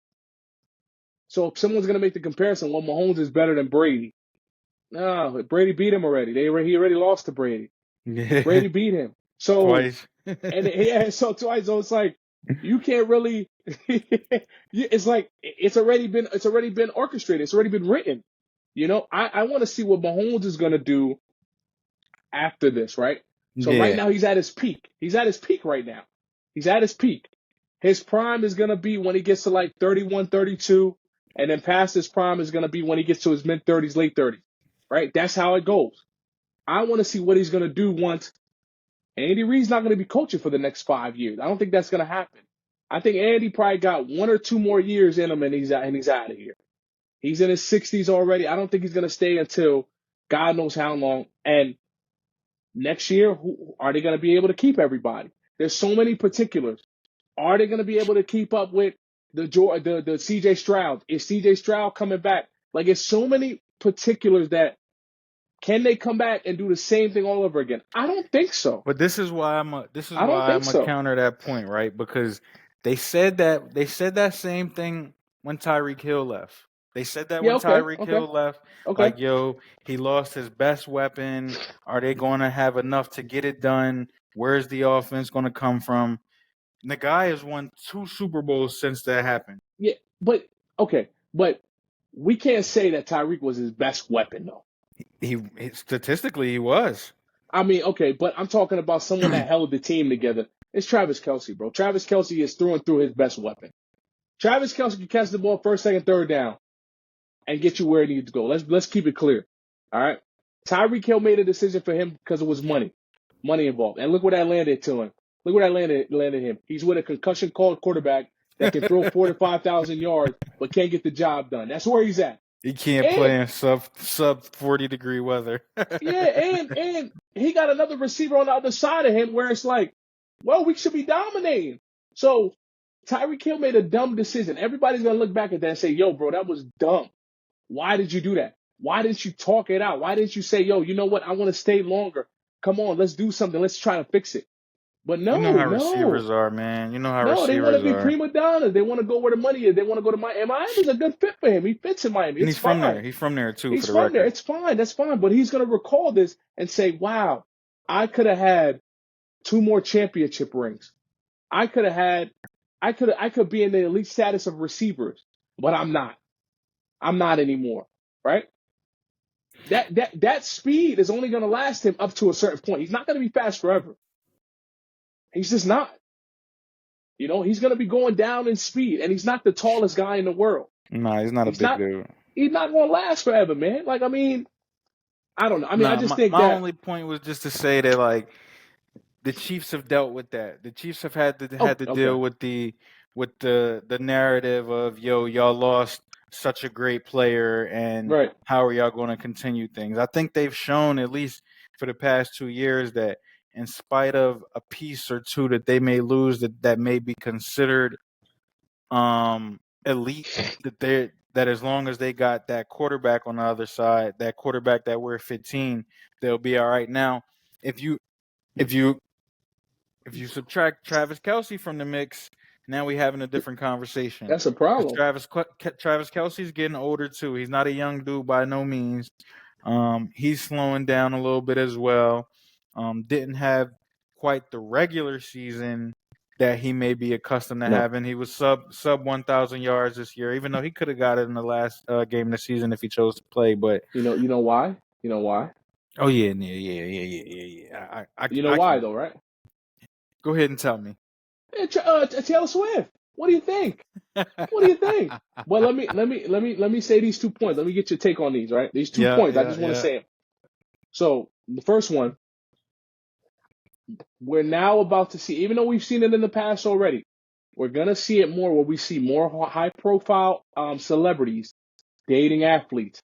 So if someone's going to make the comparison, well, Mahomes is better than Brady. No, Brady beat him already. He already lost to Brady. Yeah. Brady beat him. So twice. so twice. So it's like you can't really. It's like it's already been orchestrated. It's already been written. You know, I want to see what Mahomes is going to do after this, right? So right now he's at his peak. He's at his peak right now. He's at his peak. His prime is going to be when he gets to like 31, 32, and then past his prime is going to be when he gets to his mid-30s, late 30s, right? That's how it goes. I want to see what he's going to do once. Andy Reid's not going to be coaching for the next 5 years. I don't think that's going to happen. I think Andy probably got 1 or 2 more years in him, and he's out of here. He's in his 60s already. I don't think he's going to stay until God knows how long. And next year, are they going to be able to keep everybody? There's so many particulars. Are they going to be able to keep up with the CJ Stroud? Is CJ Stroud coming back? Like, it's so many particulars that can they come back and do the same thing all over again? I don't think so. But this is why I'm gonna counter that point, right? Because they said that same thing when Tyreek Hill left. They said that when Tyreek Hill left, like, yo, he lost his best weapon. Are they going to have enough to get it done? Where's the offense going to come from? And the guy has won 2 Super Bowls since that happened. Yeah, but we can't say that Tyreek was his best weapon, though. He statistically he was. I mean, okay, but I'm talking about someone that held the team together. It's Travis Kelce, bro. Travis Kelce is through and through his best weapon. Travis Kelce can catch the ball first, second, third down and get you where it needs to go. Let's keep it clear. All right. Tyreek Hill made a decision for him because it was money involved. And look where that landed to him. Look where that landed him. He's with a concussion called quarterback that can throw 4,000 to 5,000 yards but can't get the job done. That's where he's at. He can't play in sub 40-degree weather. Yeah, and he got another receiver on the other side of him where it's like, well, we should be dominating. So Tyreek Hill made a dumb decision. Everybody's going to look back at that and say, yo, bro, that was dumb. Why did you do that? Why didn't you talk it out? Why didn't you say, yo, you know what? I want to stay longer. Come on, let's do something. Let's try to fix it. But no, you know how receivers are, man. You know how receivers are. No, they want to be prima donnas. They want to go where the money is. They want to go to Miami. Miami's a good fit for him. He fits in Miami. And he's from there. He's from there, too, he's for the record. There. It's fine. That's fine. But he's going to recall this and say, wow, I could have had 2 more championship rings. I could be in the elite status of receivers, but I'm not. I'm not anymore, right? That speed is only going to last him up to a certain point. He's not going to be fast forever. He's just not. You know, he's going to be going down in speed, and he's not the tallest guy in the world. No, he's not a big dude. He's not going to last forever, man. Like, I mean, I don't know. I mean, I just think my only point was just to say that, like, the Chiefs have dealt with that. The Chiefs have had to deal with the narrative of, yo, y'all lost such a great player, and how are y'all going to continue things? I think they've shown, at least for the past 2 years, that in spite of a piece or two that they may lose that may be considered elite, that as long as they got that quarterback on the other side, that quarterback that we're 15, they'll be all right. Now, if you subtract Travis Kelce from the mix, now we having a different conversation. That's a problem. Travis Kelce's getting older too. He's not a young dude by no means. He's slowing down a little bit as well. Didn't have quite the regular season that he may be accustomed to having. He was sub 1,000 yards this year, even though he could have got it in the last game of the season if he chose to play. But you know why? You know why? Oh yeah. You know why though, right? Go ahead and tell me. Taylor Swift. What do you think? What do you think? Well, let me say these 2 points. Let me get your take on these, right? These 2 points. I just want to say them. So the first one, we're now about to see, even though we've seen it in the past already, we're gonna see it more where we see more high-profile celebrities dating athletes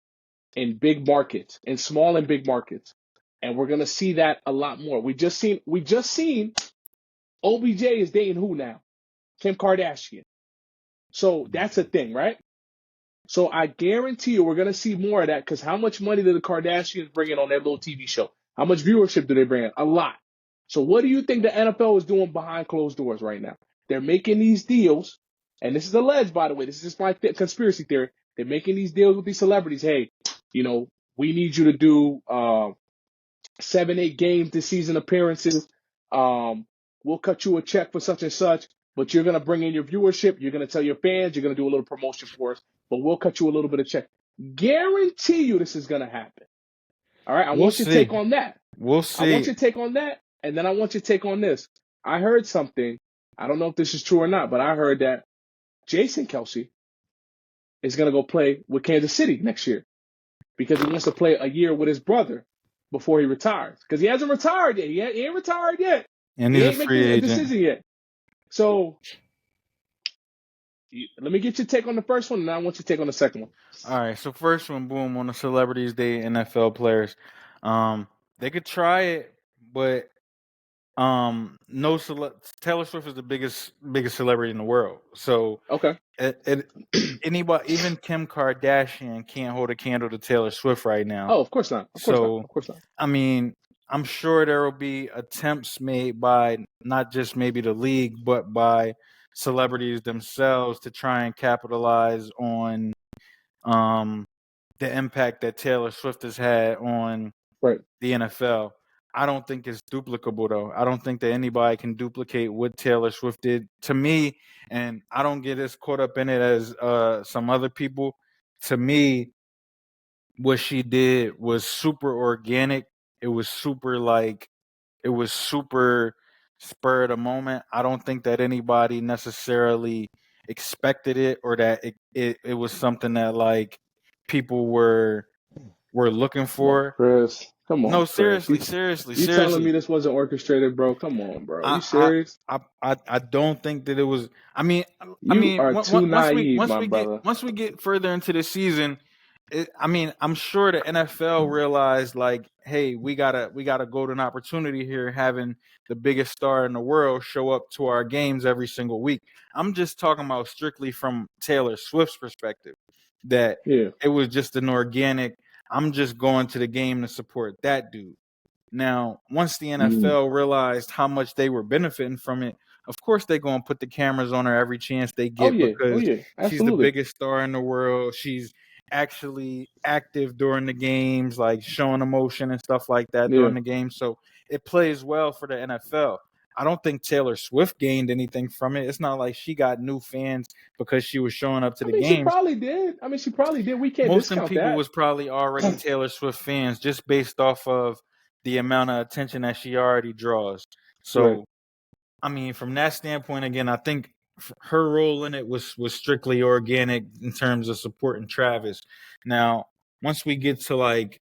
in big markets, in small and big markets, and we're gonna see that a lot more. We just seen OBJ is dating who now? Kim Kardashian. So that's a thing, right? So I guarantee you we're going to see more of that because how much money do the Kardashians bring in on their little TV show? How much viewership do they bring in? A lot. So what do you think the NFL is doing behind closed doors right now? They're making these deals, and this is alleged, by the way. This is just my conspiracy theory. They're making these deals with these celebrities. Hey, we need you to do 7-8 games this season appearances. We'll cut you a check for such and such. But you're going to bring in your viewership. You're going to tell your fans. You're going to do a little promotion for us. But we'll cut you a little bit of check. Guarantee you this is going to happen. All right? I want your take on that. We'll see. I want your take on that. And then I want your take on this. I heard something. I don't know if this is true or not, but I heard that Jason Kelce is going to go play with Kansas City next year because he wants to play a year with his brother before he retires. Because he hasn't retired yet. He ain't retired yet. And he's he ain't a free making agent. a decision yet. So let me get your take on the first one, and then I want your take on the second one. All right. So first one, boom, on the celebrities day, NFL players. They could try it, but Taylor Swift is the biggest celebrity in the world. So okay, anybody, even Kim Kardashian, can't hold a candle to Taylor Swift right now. Oh, of course not. Of course not. I mean, I'm sure there will be attempts made by not just maybe the league, but by celebrities themselves to try and capitalize on the impact that Taylor Swift has had on the NFL. I don't think it's duplicable, though. I don't think that anybody can duplicate what Taylor Swift did to me, and I don't get as caught up in it as some other people. To me, what she did was super organic. It was super spur of the moment. I don't think that anybody necessarily expected it or that it was something that like people were looking for. Chris, come on. No, seriously. You telling me this wasn't orchestrated, bro? Come on, bro. Are you serious? I don't think that it was. I mean, too naive, my brother. Once we get further into the season, I'm sure the NFL realized, like, hey, we got a golden opportunity here, having the biggest star in the world show up to our games every single week. I'm just talking about strictly from Taylor Swift's perspective, that it was just an organic, I'm just going to the game to support that dude. Now, once the NFL realized how much they were benefiting from it, of course they're going to put the cameras on her every chance they get because she's the biggest star in the world. She's actually active during the games, like showing emotion and stuff like that during the game. So it plays well for the NFL. I don't think Taylor Swift gained anything from it. It's not like she got new fans because she was showing up to the games. She probably did. We can't Most discount of them people that. was probably already Taylor Swift fans just based off of the amount of attention that she already draws. So, I mean, from that standpoint, again, I think her role in it was strictly organic in terms of supporting Travis. Now, once we get to like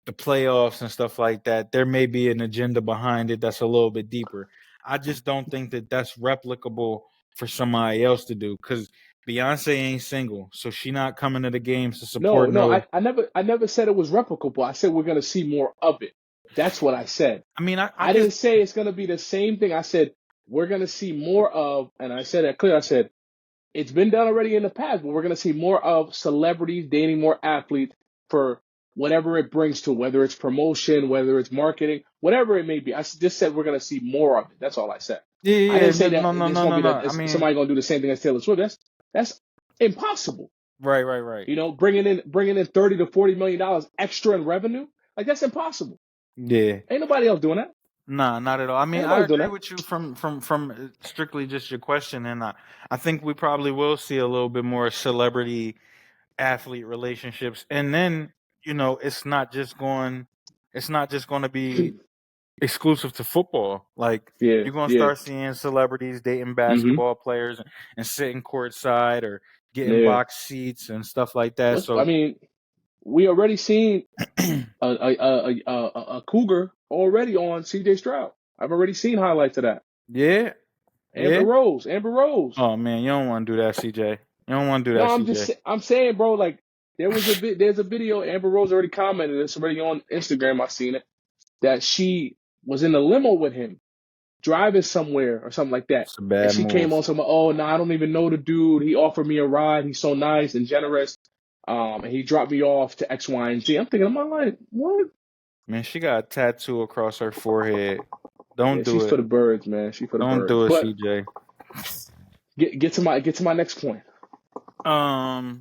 the playoffs and stuff like that, there may be an agenda behind it that's a little bit deeper. I just don't think that that's replicable for somebody else to do because Beyonce ain't single, so she not coming to the games to support. I never said it was replicable. I said we're going to see more of it. That's what I said. I mean, I didn't say it's going to be the same thing. I said we're going to see more of, and I said that clear. I said it's been done already in the past, but we're going to see more of celebrities dating more athletes for whatever it brings to, whether it's promotion, whether it's marketing, whatever it may be. I just said we're going to see more of it. That's all I said. Yeah, I didn't say that no. I mean, somebody going to do the same thing as Taylor Swift. That's impossible. Right. You know, bringing in $30 to $40 million extra in revenue, like that's impossible. Yeah, ain't nobody else doing that. Nah, not at all. I mean, I agree with you from strictly just your question, and I think we probably will see a little bit more celebrity athlete relationships, and then it's not just going to be exclusive to football. Like you're going to start seeing celebrities dating basketball players and sitting courtside or getting box seats and stuff like that. So I mean, we already seen a cougar already on C.J. Stroud. I've already seen highlights of that. Yeah. Amber Rose. Oh man, you don't want to do that, CJ. You don't want to do that, CJ. I'm saying, bro, like there's a video. Amber Rose already commented. It's already on Instagram. I've seen it. That she was in a limo with him, driving somewhere or something like that. It's a bad and she move. came on some. Oh no, I don't even know the dude. He offered me a ride. He's so nice and generous. And he dropped me off to X, Y, and Z. I'm thinking, I'm like, what? Man, she got a tattoo across her forehead. Don't do it. She's for the birds, man. She's for the birds. Don't do it, CJ. Get to my next point. I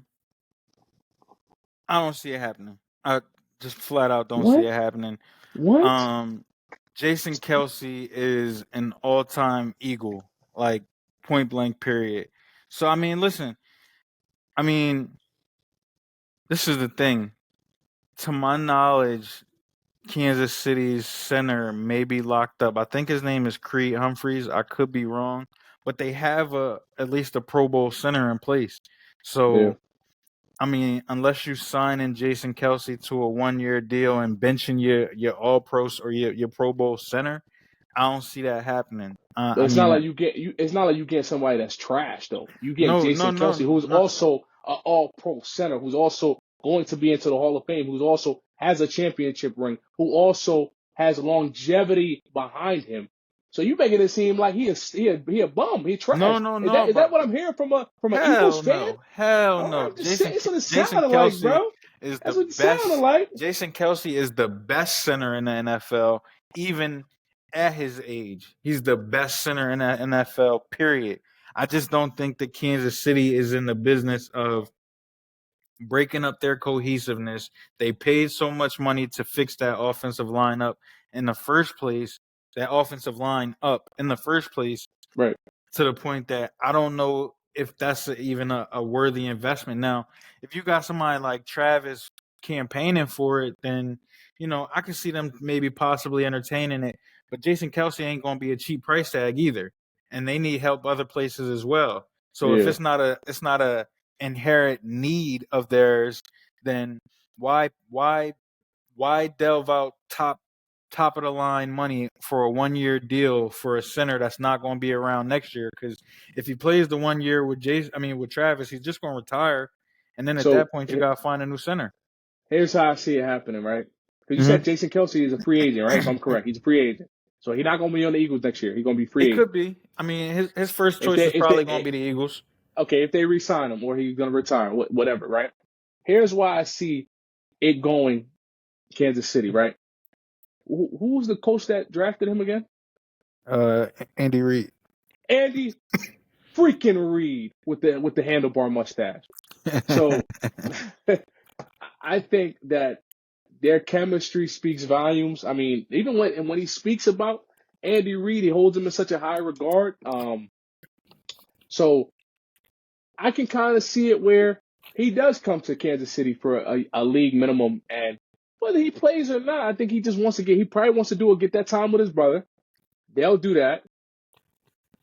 don't see it happening. I just flat out don't see it happening. What? Jason Kelce is an all-time Eagle, like point blank period. So I mean, listen. I mean, this is the thing. To my knowledge, Kansas City's center may be locked up. I think his name is Creed Humphreys. I could be wrong, but they have at least a Pro Bowl center in place. So, I mean, unless you sign in Jason Kelce to a 1-year deal and benching your All Pros or your Pro Bowl center, I don't see that happening. It's not like you get somebody that's trash though. You get Jason Kelce, who's also an All Pro center, who's also going to be into the Hall of Fame, who's also has a championship ring, who also has longevity behind him. So you making it seem like he a bum. He trash. No. Is that what I'm hearing from an Eagles fan? Hell no. Jason Kelce bro. That's what it sounded like. Jason Kelce is the best center in the NFL, even at his age. He's the best center in the NFL, period. I just don't think that Kansas City is in the business of breaking up their cohesiveness. They paid so much money to fix that offensive lineup in the first place, right? To the point that I don't know if that's even a worthy investment. Now, if you got somebody like Travis campaigning for it, then I can see them maybe possibly entertaining it. But Jason Kelce ain't going to be a cheap price tag either, and they need help other places as well. So if it's not a inherent need of theirs, then why delve out top of the line money for a 1-year deal for a center that's not going to be around next year? Because if he plays the 1 year with Travis, he's just going to retire, and then at that point you got to find a new center. Here's how I see it happening, right? Because you said Jason Kelce is a free agent, right? If I'm correct, he's a free agent, so he's not going to be on the Eagles next year. He's going to be free. He could be. I mean, his first choice is probably going to be the Eagles. Okay, if they re-sign him or he's going to retire, whatever, right? Here's why I see it going Kansas City, right? Who was the coach that drafted him again? Andy Reid. Andy freaking Reid with the handlebar mustache. So I think that their chemistry speaks volumes. I mean, even when he speaks about Andy Reid, he holds him in such a high regard. So I can kind of see it where he does come to Kansas City for a league minimum, and whether he plays or not, I think he just wants to he probably wants to get that time with his brother. They'll do that,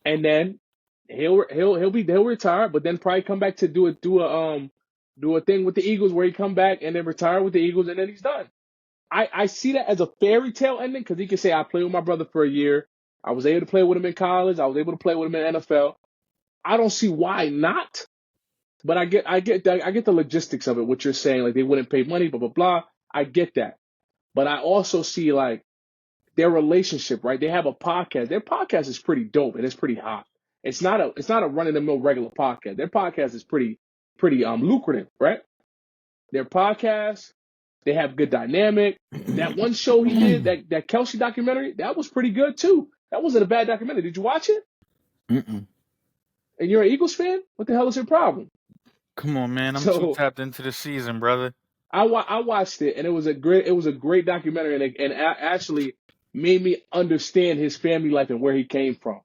and then he'll retire, but then probably come back to do a thing with the Eagles where he come back and then retire with the Eagles, and then he's done. I see that as a fairy tale ending because he can say, I played with my brother for a year. I was able to play with him in college. I was able to play with him in NFL. I don't see why not, but I get the logistics of it. What you're saying, like they wouldn't pay money, blah blah blah. I get that, but I also see like their relationship, right? They have a podcast. Their podcast is pretty dope and it's pretty hot. It's not a run of the mill regular podcast. Their podcast is pretty lucrative, right? Their podcast, They have good dynamic. That one show he did, that Kelsey documentary, that was pretty good too. That wasn't a bad documentary. Did you watch it? Mm-mm. And you're an Eagles fan? What the hell is your problem? Come on, man. I'm too tapped into the season, brother. I watched it, and it was a great documentary, and actually made me understand his family life and where he came from,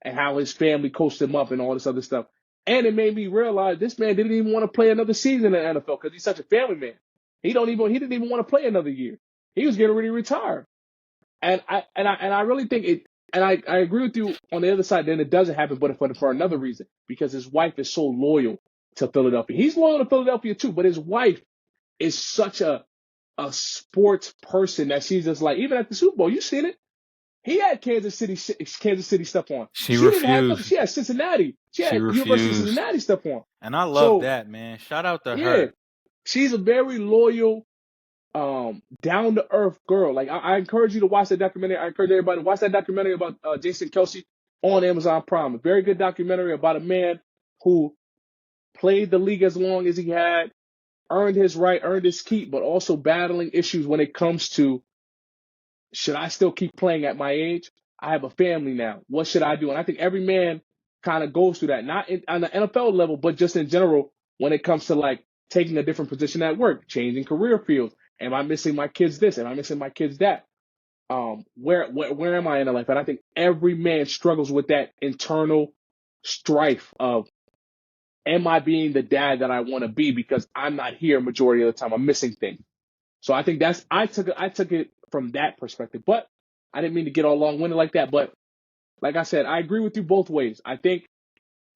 and how his family coached him up and all this other stuff. And it made me realize this man didn't even want to play another season in the NFL because he's such a family man. He didn't even want to play another year. He was getting ready to retire. And I really think it. And I agree with you on the other side. Then it doesn't happen, but for another reason, because his wife is so loyal to Philadelphia. He's loyal to Philadelphia too, but his wife is such a sports person that she's just like, even at the Super Bowl, you seen it. He had Kansas City stuff on. She refused. Didn't have nothing. She had Cincinnati. She had University of Cincinnati stuff on. And I love that, man. Shout out to her. She's a very loyal, down to earth girl. Like I encourage you to watch that documentary. I encourage everybody to watch that documentary about Jason Kelce on Amazon Prime. A very good documentary about a man who played the league as long as he had, earned his right, earned his keep, but also battling issues when it comes to, should I still keep playing at my age? I have a family now. What should I do? And I think every man kind of goes through that, not on the NFL level, but just in general when it comes to like taking a different position at work, changing career fields. Am I missing my kids this? Am I missing my kids that? Where am I in life? And I think every man struggles with that internal strife of, am I being the dad that I want to be because I'm not here majority of the time? I'm missing things. So I think I took it from that perspective. But I didn't mean to get all long-winded like that. But like I said, I agree with you both ways. I think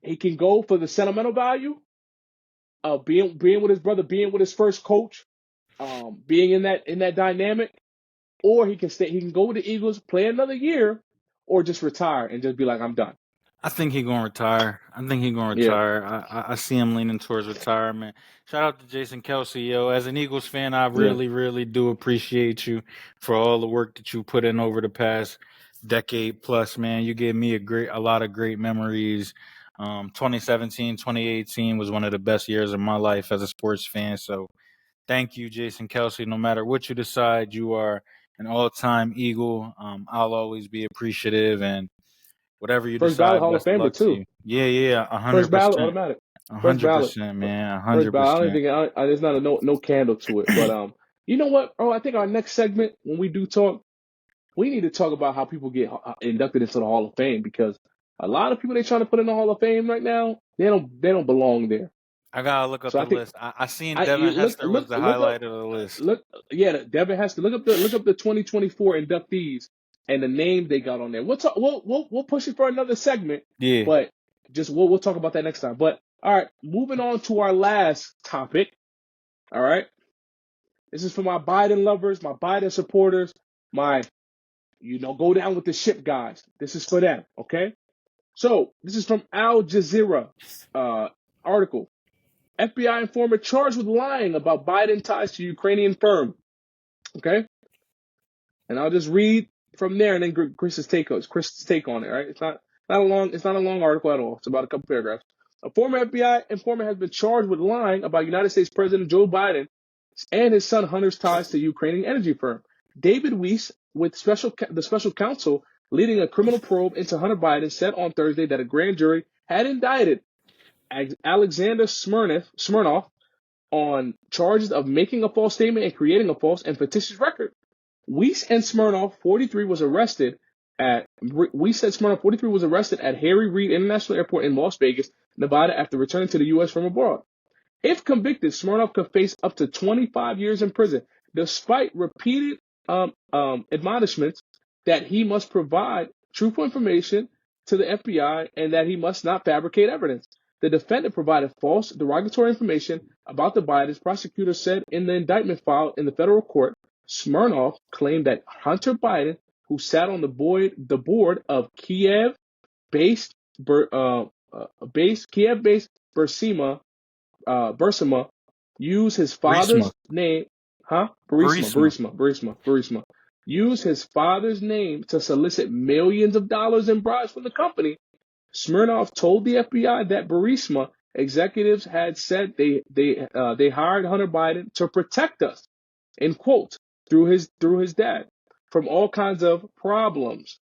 he can go for the sentimental value of being with his brother, being with his first coach, being in that dynamic, or he can go with the Eagles, play another year, or just retire and just be like, I'm done. I think he's going to retire. Yeah. I see him leaning towards retirement. Shout out to Jason Kelce, yo. As an Eagles fan, I really do appreciate you for all the work that you put in over the past decade plus, man. You gave me a lot of great memories. 2017, 2018 was one of the best years of my life as a sports fan. So thank you, Jason Kelce. No matter what you decide, you are an all-time Eagle. I'll always be appreciative, and whatever you first decide, ballot Hall of Famer too. Yeah, 100%. First ballot automatic. 100%, man. 100%. First ballot. I don't think there's not no candle to it. But you know what? Oh, I think our next segment, when we do talk, we need to talk about how people get inducted into the Hall of Fame, because a lot of people they're trying to put in the Hall of Fame right now, they don't belong there. I gotta look up the list. I seen Devin Hester was the highlight of the list. Devin Hester. Look up the 2024 inductees and the name they got on there. We'll push it for another segment. Yeah. But just we'll talk about that next time. But all right, moving on to our last topic. All right. This is for my Biden lovers, my Biden supporters, my go down with the ship guys. This is for them, okay? So this is from Al Jazeera article. FBI informant charged with lying about Biden ties to Ukrainian firm. Okay? And I'll just read from there and then Chris's take on it, right? It's not a long article at all. It's about a couple paragraphs. A former FBI informant has been charged with lying about United States President Joe Biden and his son Hunter's ties to Ukrainian energy firm. David Weiss, with the special counsel leading a criminal probe into Hunter Biden, said on Thursday that a grand jury had indicted Alexander Smirnov on charges of making a false statement and creating a false and fictitious record. Weiss and Smirnov, 43, was arrested at Harry Reid International Airport in Las Vegas, Nevada, after returning to the U.S. from abroad. If convicted, Smirnov could face up to 25 years in prison, despite repeated admonishments that he must provide truthful information to the FBI and that he must not fabricate evidence. The defendant provided false, derogatory information about the Bidens. Prosecutor said in the indictment filed in the federal court, Smirnov claimed that Hunter Biden, who sat on the board of Kiev-based Burisma, used his father's name. Burisma. Used his father's name to solicit millions of dollars in bribes from the company. Smirnov told the FBI that Burisma executives had said they hired Hunter Biden to protect us. in quotes, through his dad from all kinds of problems,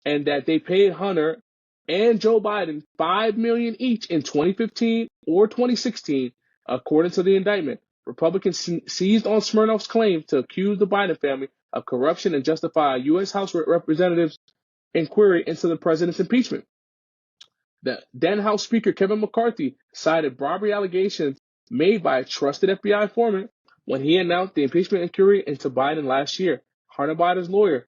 and that they paid Hunter and Joe Biden $5 million each in 2015 or 2016, according to the indictment. Republicans seized on Smirnoff's claim to accuse the Biden family of corruption and justify a U.S. House Representatives inquiry into the president's impeachment. The then House Speaker Kevin McCarthy cited bribery allegations made by a trusted FBI informant when he announced the impeachment inquiry into Biden last year. Hunter Biden's lawyer,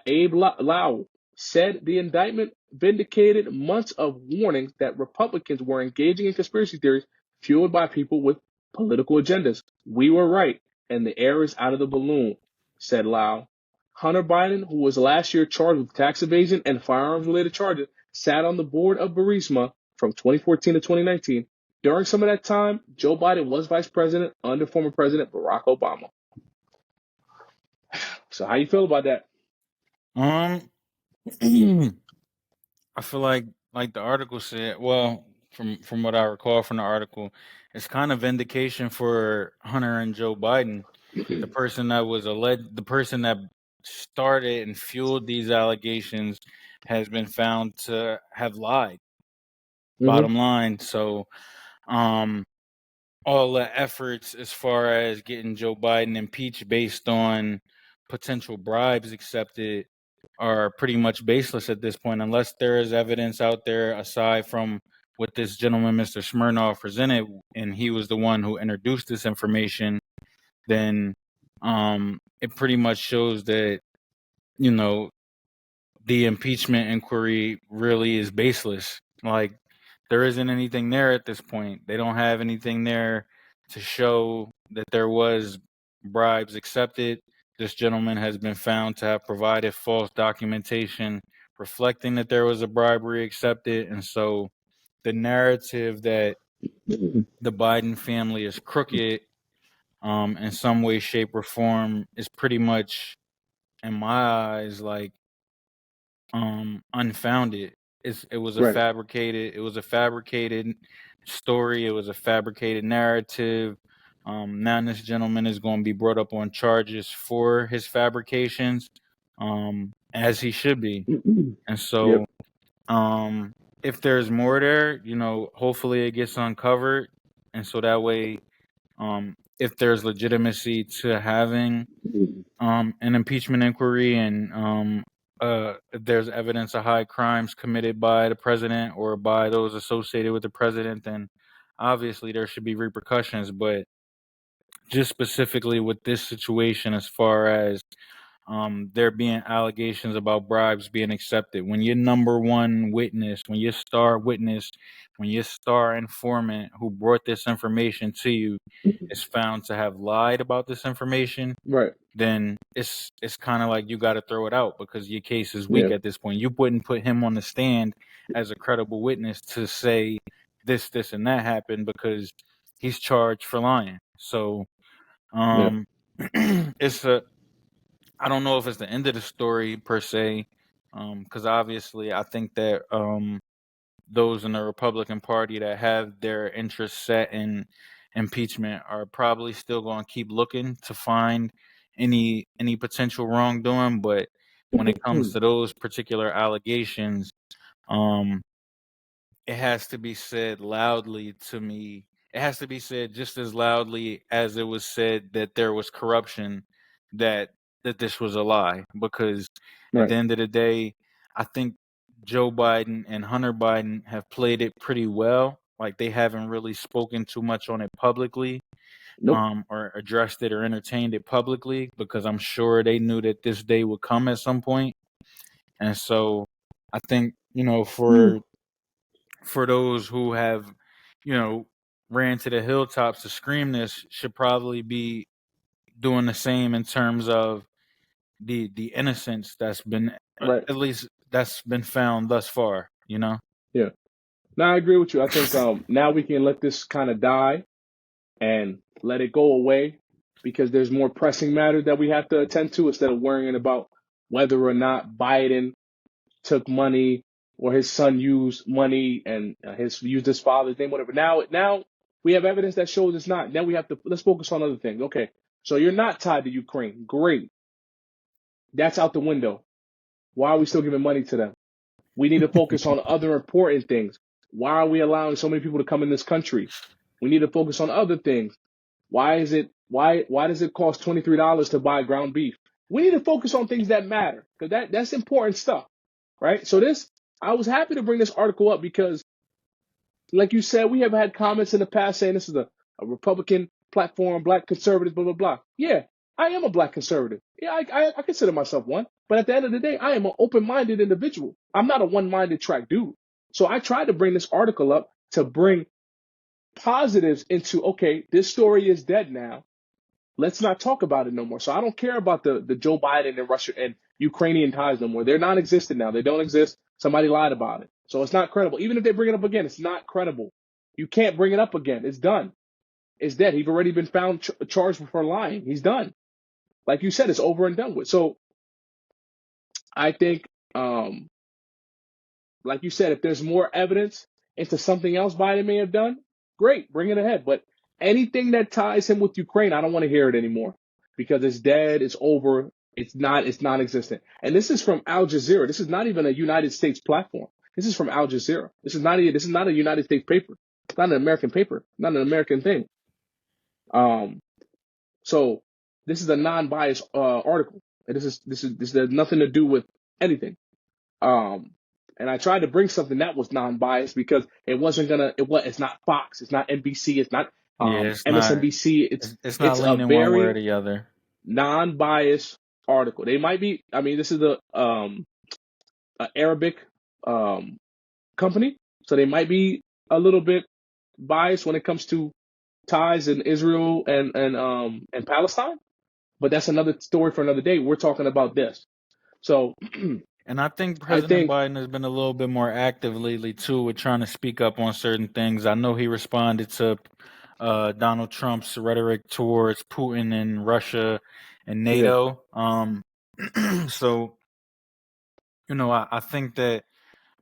Abe Lau, said the indictment vindicated months of warnings that Republicans were engaging in conspiracy theories fueled by people with political agendas. We were right, and the air is out of the balloon, said Lau. Hunter Biden, who was last year charged with tax evasion and firearms-related charges, sat on the board of Burisma from 2014 to 2019. During some of that time, Joe Biden was vice president under former President Barack Obama. So how you feel about that? I feel like the article said, well, from what I recall from the article, it's kind of vindication for Hunter and Joe Biden, the person that was the person that started and fueled these allegations has been found to have lied. Bottom line. So all the efforts as far as getting Joe Biden impeached based on potential bribes accepted are pretty much baseless at this point, unless there is evidence out there aside from what this gentleman, Mr. Smirnoff, presented, and he was the one who introduced this information. Then it pretty much shows that, you know, the impeachment inquiry really is baseless. Like, there isn't anything there at this point. They don't have anything there to show that there was bribes accepted. This gentleman has been found to have provided false documentation reflecting that there was a bribery accepted. And so the narrative that the Biden family is crooked in some way, shape, or form is pretty much, in my eyes, like unfounded. It was a fabricated story. It was a fabricated narrative. Now this gentleman is going to be brought up on charges for his fabrications, as he should be. And so if there's more there, you know, hopefully it gets uncovered. And so that way, if there's legitimacy to having an impeachment inquiry, and if there's evidence of high crimes committed by the president or by those associated with the president, then obviously there should be repercussions. But just specifically with this situation, as far as there being allegations about bribes being accepted, when your number one witness, when your star witness, when your star informant who brought this information to you is found to have lied about this information, then it's kind of like you got to throw it out because your case is weak at this point. You wouldn't put him on the stand as a credible witness to say this, and that happened because he's charged for lying. So it's I don't know if it's the end of the story per se, because obviously I think that those in the Republican Party that have their interests set in impeachment are probably still going to keep looking to find any potential wrongdoing. But when it comes to those particular allegations, it has to be said loudly to me. It has to be said just as loudly as it was said that there was corruption, that this was a lie. Because at the end of the day, I think Joe Biden and Hunter Biden have played it pretty well. Like, they haven't really spoken too much on it publicly, or addressed it or entertained it publicly, because I'm sure they knew that this day would come at some point. And so I think, you know, for those who have, you know, ran to the hilltops to scream this, should probably be doing the same in terms of the innocence that's been at least that's been found thus far, you know? Yeah. No, I agree with you. I think now we can let this kind of die and let it go away, because there's more pressing matters that we have to attend to, instead of worrying about whether or not Biden took money or his son used money and used his father's name, whatever. Now we have evidence that shows it's not. Then we have to, let's focus on other things. Okay, So you're not tied to Ukraine. Great. That's out the window. Why are we still giving money to them? We need to focus on other important things. Why are we allowing so many people to come in this country? We need to focus on other things. Why does it cost $23 to buy ground beef? We need to focus on things that matter, because that's important stuff, right? So I was happy to bring this article up because, like you said, we have had comments in the past saying this is a Republican platform, black conservative, blah, blah, blah. Yeah, I am a black conservative. Yeah, I consider myself one. But at the end of the day, I am an open-minded individual. I'm not a one-minded track dude. So I tried to bring this article up to bring positives into, okay, this story is dead now. Let's not talk about it no more. So I don't care about the Joe Biden and Russia and Ukrainian ties no more. They're non-existent now. They don't exist. Somebody lied about it. So it's not credible. Even if they bring it up again, it's not credible. You can't bring it up again. It's done. It's dead. He's already been found charged for lying. He's done. Like you said, it's over and done with. So I think, like you said, if there's more evidence into something else Biden may have done, great, bring it ahead. But anything that ties him with Ukraine, I don't want to hear it anymore because it's dead, it's over, it's non-existent. And this is from Al Jazeera. This is not even a United States platform. This is from Al Jazeera. This is not a United States paper. It's not an American paper, not an American thing. So this is a non-biased article. And this has nothing to do with anything. And I tried to bring something that was non-biased because it's not Fox, it's not NBC, it's not MSNBC. It's not leaning one way or the other. Non-biased article. They might be. I mean, this is the Arabic company, so they might be a little bit biased when it comes to ties in Israel and Palestine. But that's another story for another day. We're talking about this. So. And I think President Biden has been a little bit more active lately, too, with trying to speak up on certain things. I know he responded to Donald Trump's rhetoric towards Putin and Russia and NATO. Yeah. So, I think that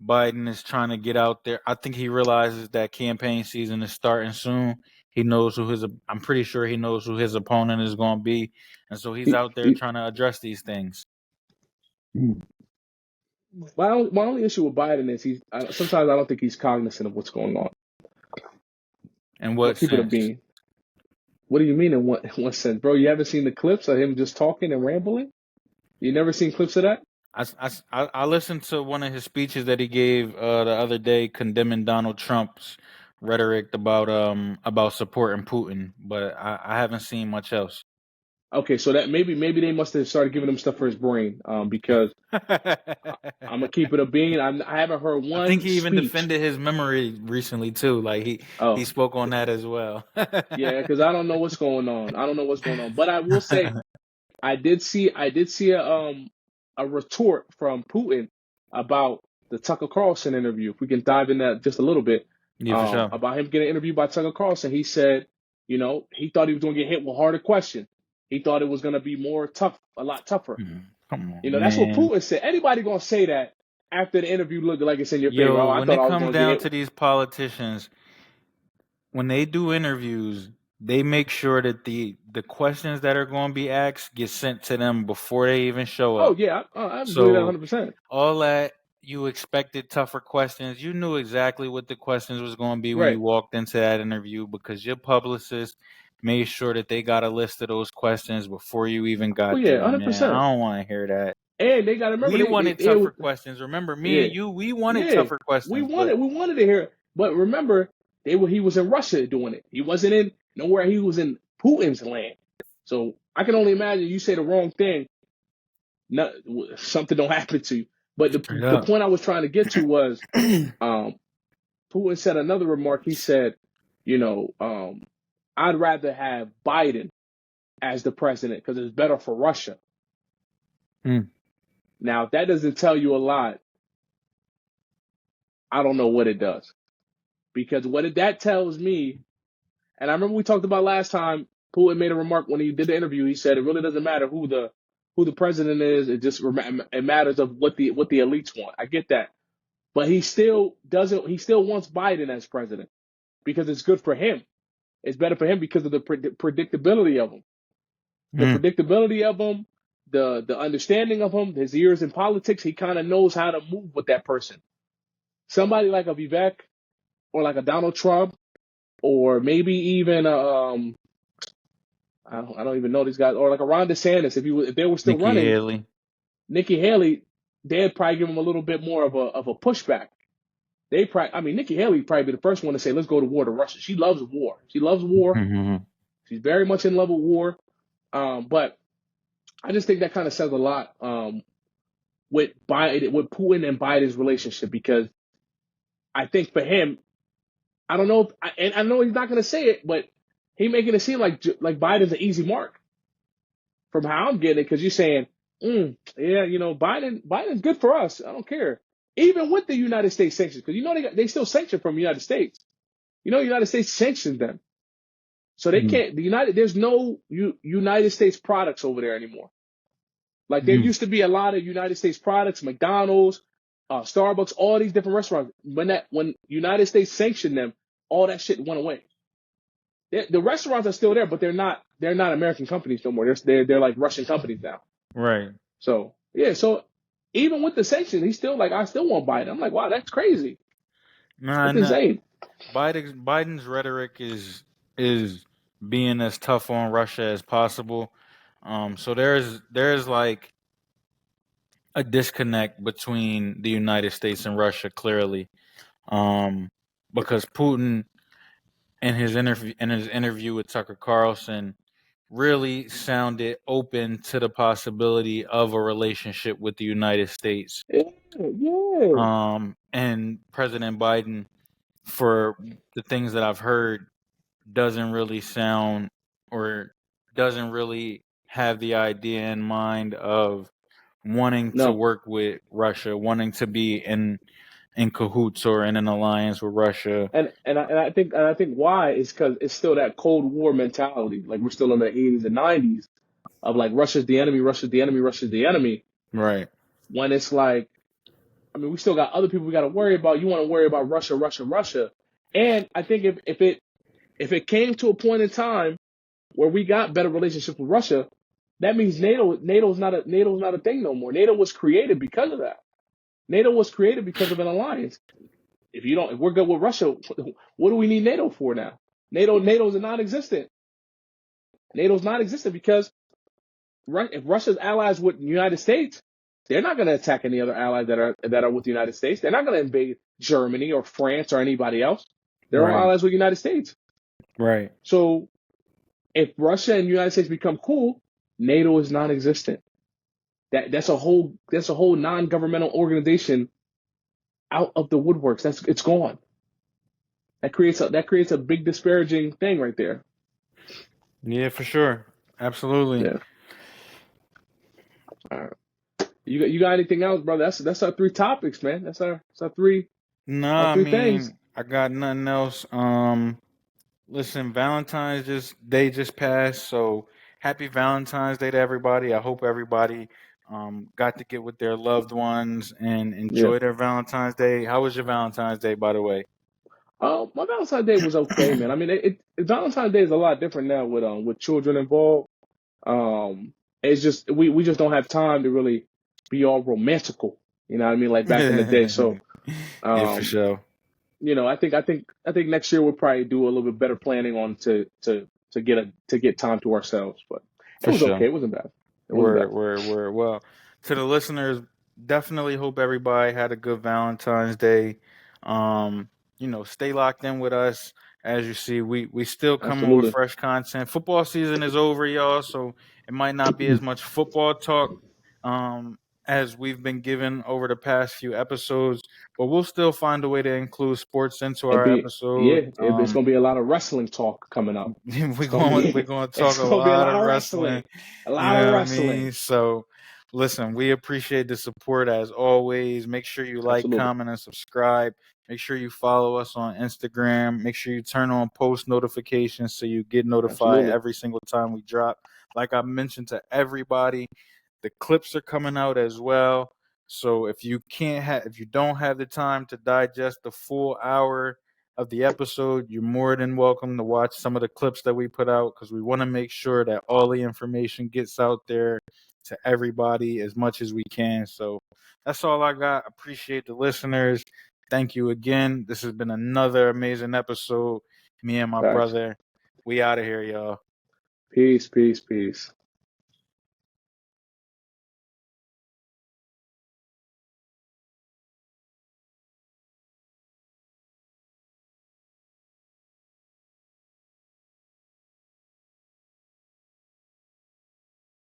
Biden is trying to get out there. I think he realizes that campaign season is starting soon. He knows I'm pretty sure he knows who his opponent is going to be. And so he's out there trying to address these things. My only issue with Biden is sometimes I don't think he's cognizant of what's going on. And what sense? What do you mean in what sense, bro? You haven't seen the clips of him just talking and rambling? You never seen clips of that? I listened to one of his speeches that he gave the other day condemning Donald Trump's rhetoric about supporting Putin, but I haven't seen much else. Okay, so that maybe they must have started giving him stuff for his brain, because I'm gonna keep it a bean. I haven't heard one. I think he even defended his memory recently too. Like he spoke on that as well. Yeah, because I don't know what's going on. But I will say, I did see a retort from Putin about the Tucker Carlson interview. If we can dive in that just a little bit, about him getting interviewed by Tucker Carlson. He said, he thought he was gonna get hit with harder questions. He thought it was going to be a lot tougher. Come on, that's what Putin said. Anybody going to say that after the interview looked like it's in your favor? When it comes down to these politicians, when they do interviews, they make sure that the questions that are going to be asked get sent to them before they even show up. Oh, yeah. I believe that 100%. All that, you expected tougher questions. You knew exactly what the questions was going to be when you walked into that interview because your publicist made sure that they got a list of those questions before you even got there. 100%. Man, I don't want to hear that. And they got to remember, we wanted tougher questions. Remember, me and you, we wanted tougher questions. We wanted to hear it. But remember, he was in Russia doing it. He wasn't in nowhere. He was in Putin's land. So I can only imagine you say the wrong thing, something don't happen to you. But the point I was trying to get to was, Putin said another remark. He said, I'd rather have Biden as the president because it's better for Russia. Now, if that doesn't tell you a lot, I don't know what it does. Because that tells me, and I remember we talked about last time, Putin made a remark when he did the interview. He said it really doesn't matter who the president is. It matters of what the elites want. I get that. But he still wants Biden as president because it's good for him. It's better for him because of the predictability of him. The predictability of him, the understanding of him, his years in politics, he kind of knows how to move with that person. Somebody like a Vivek or like a Donald Trump or maybe even I don't even know these guys, or like a Ron DeSantis, if they were still running, Nikki Haley, they'd probably give him a little bit more of a pushback. Nikki Haley would probably be the first one to say, let's go to war to Russia. She loves war. She loves war. Mm-hmm. She's very much in love with war. But I just think that kind of says a lot with Putin and Biden's relationship, because I think for him, I don't know, and I know he's not going to say it, but he making it seem like Biden's an easy mark from how I'm getting it, because you're saying, yeah, Biden's good for us. I don't care. Even with the United States sanctions, because they still sanction from the United States. The United States sanctions them. So they can't, there's no United States products over there anymore. Like there used to be a lot of United States products, McDonald's, Starbucks, all these different restaurants. When United States sanctioned them, all that shit went away. The restaurants are still there, but they're not American companies no more. They're like Russian companies now. Right. So yeah, so even with the sanctions, he's still like, I still want Biden. I'm like, wow, that's crazy. That's insane. Biden's rhetoric is being as tough on Russia as possible. So there's like a disconnect between the United States and Russia, clearly, because Putin in his interview with Tucker Carlson really sounded open to the possibility of a relationship with the United States. Yeah. And President Biden, for the things that I've heard, doesn't really sound or doesn't really have the idea in mind of wanting to work with Russia, wanting to be in cahoots or in an alliance with Russia. And I think why is because it's still that Cold War mentality. Like we're still in the 80s and 90s of like Russia's the enemy, Russia's the enemy, Russia's the enemy. Right. When it's like, we still got other people we got to worry about. You want to worry about Russia, Russia, Russia. And I think if it came to a point in time where we got better relationships with Russia, that means NATO's not a thing no more. NATO was created because of that. NATO was created because of an alliance. If we're good with Russia, what do we need NATO for now? NATO's non-existent. NATO's non-existent because if Russia's allies with the United States, they're not going to attack any other allies that are with the United States. They're not going to invade Germany or France or anybody else. They're all allies with the United States. Right. So if Russia and the United States become cool, NATO is non-existent. That's a whole non-governmental organization out of the woodworks. It's gone. That creates a big disparaging thing right there. Yeah, for sure. Absolutely. Yeah. All right. You got anything else, brother? That's our 3 topics, man. That's our 3. No, things. I got nothing else. Listen, Valentine's Day just passed, so happy Valentine's Day to everybody. I hope everybody got to get with their loved ones and enjoy their Valentine's Day. How was your Valentine's Day, by the way? My Valentine's Day was okay, man. Valentine's Day is a lot different now with children involved. It's just we just don't have time to really be all romantical, you know what I mean? Like back in the day. So, yeah, for sure. I think next year we'll probably do a little bit better planning on to get time to ourselves. But it was okay. It wasn't bad. Well, to the listeners, definitely hope everybody had a good Valentine's Day. Stay locked in with us. As you see, we still coming with fresh content. Football season is over, y'all, so it might not be as much football talk as we've been given over the past few episodes, but we'll still find a way to include sports into our episode. Yeah, it's going to be a lot of wrestling talk coming up. we're going to talk a lot of wrestling. A lot of wrestling. So, listen, we appreciate the support as always. Make sure you like, comment, and subscribe. Make sure you follow us on Instagram. Make sure you turn on post notifications so you get notified every single time we drop. Like I mentioned to everybody, the clips are coming out as well. So if you don't have the time to digest the full hour of the episode, you're more than welcome to watch some of the clips that we put out, because we want to make sure that all the information gets out there to everybody as much as we can. So that's all I got. Appreciate the listeners. Thank you again. This has been another amazing episode. Me and my brother. We out of here, y'all. Peace, peace, peace.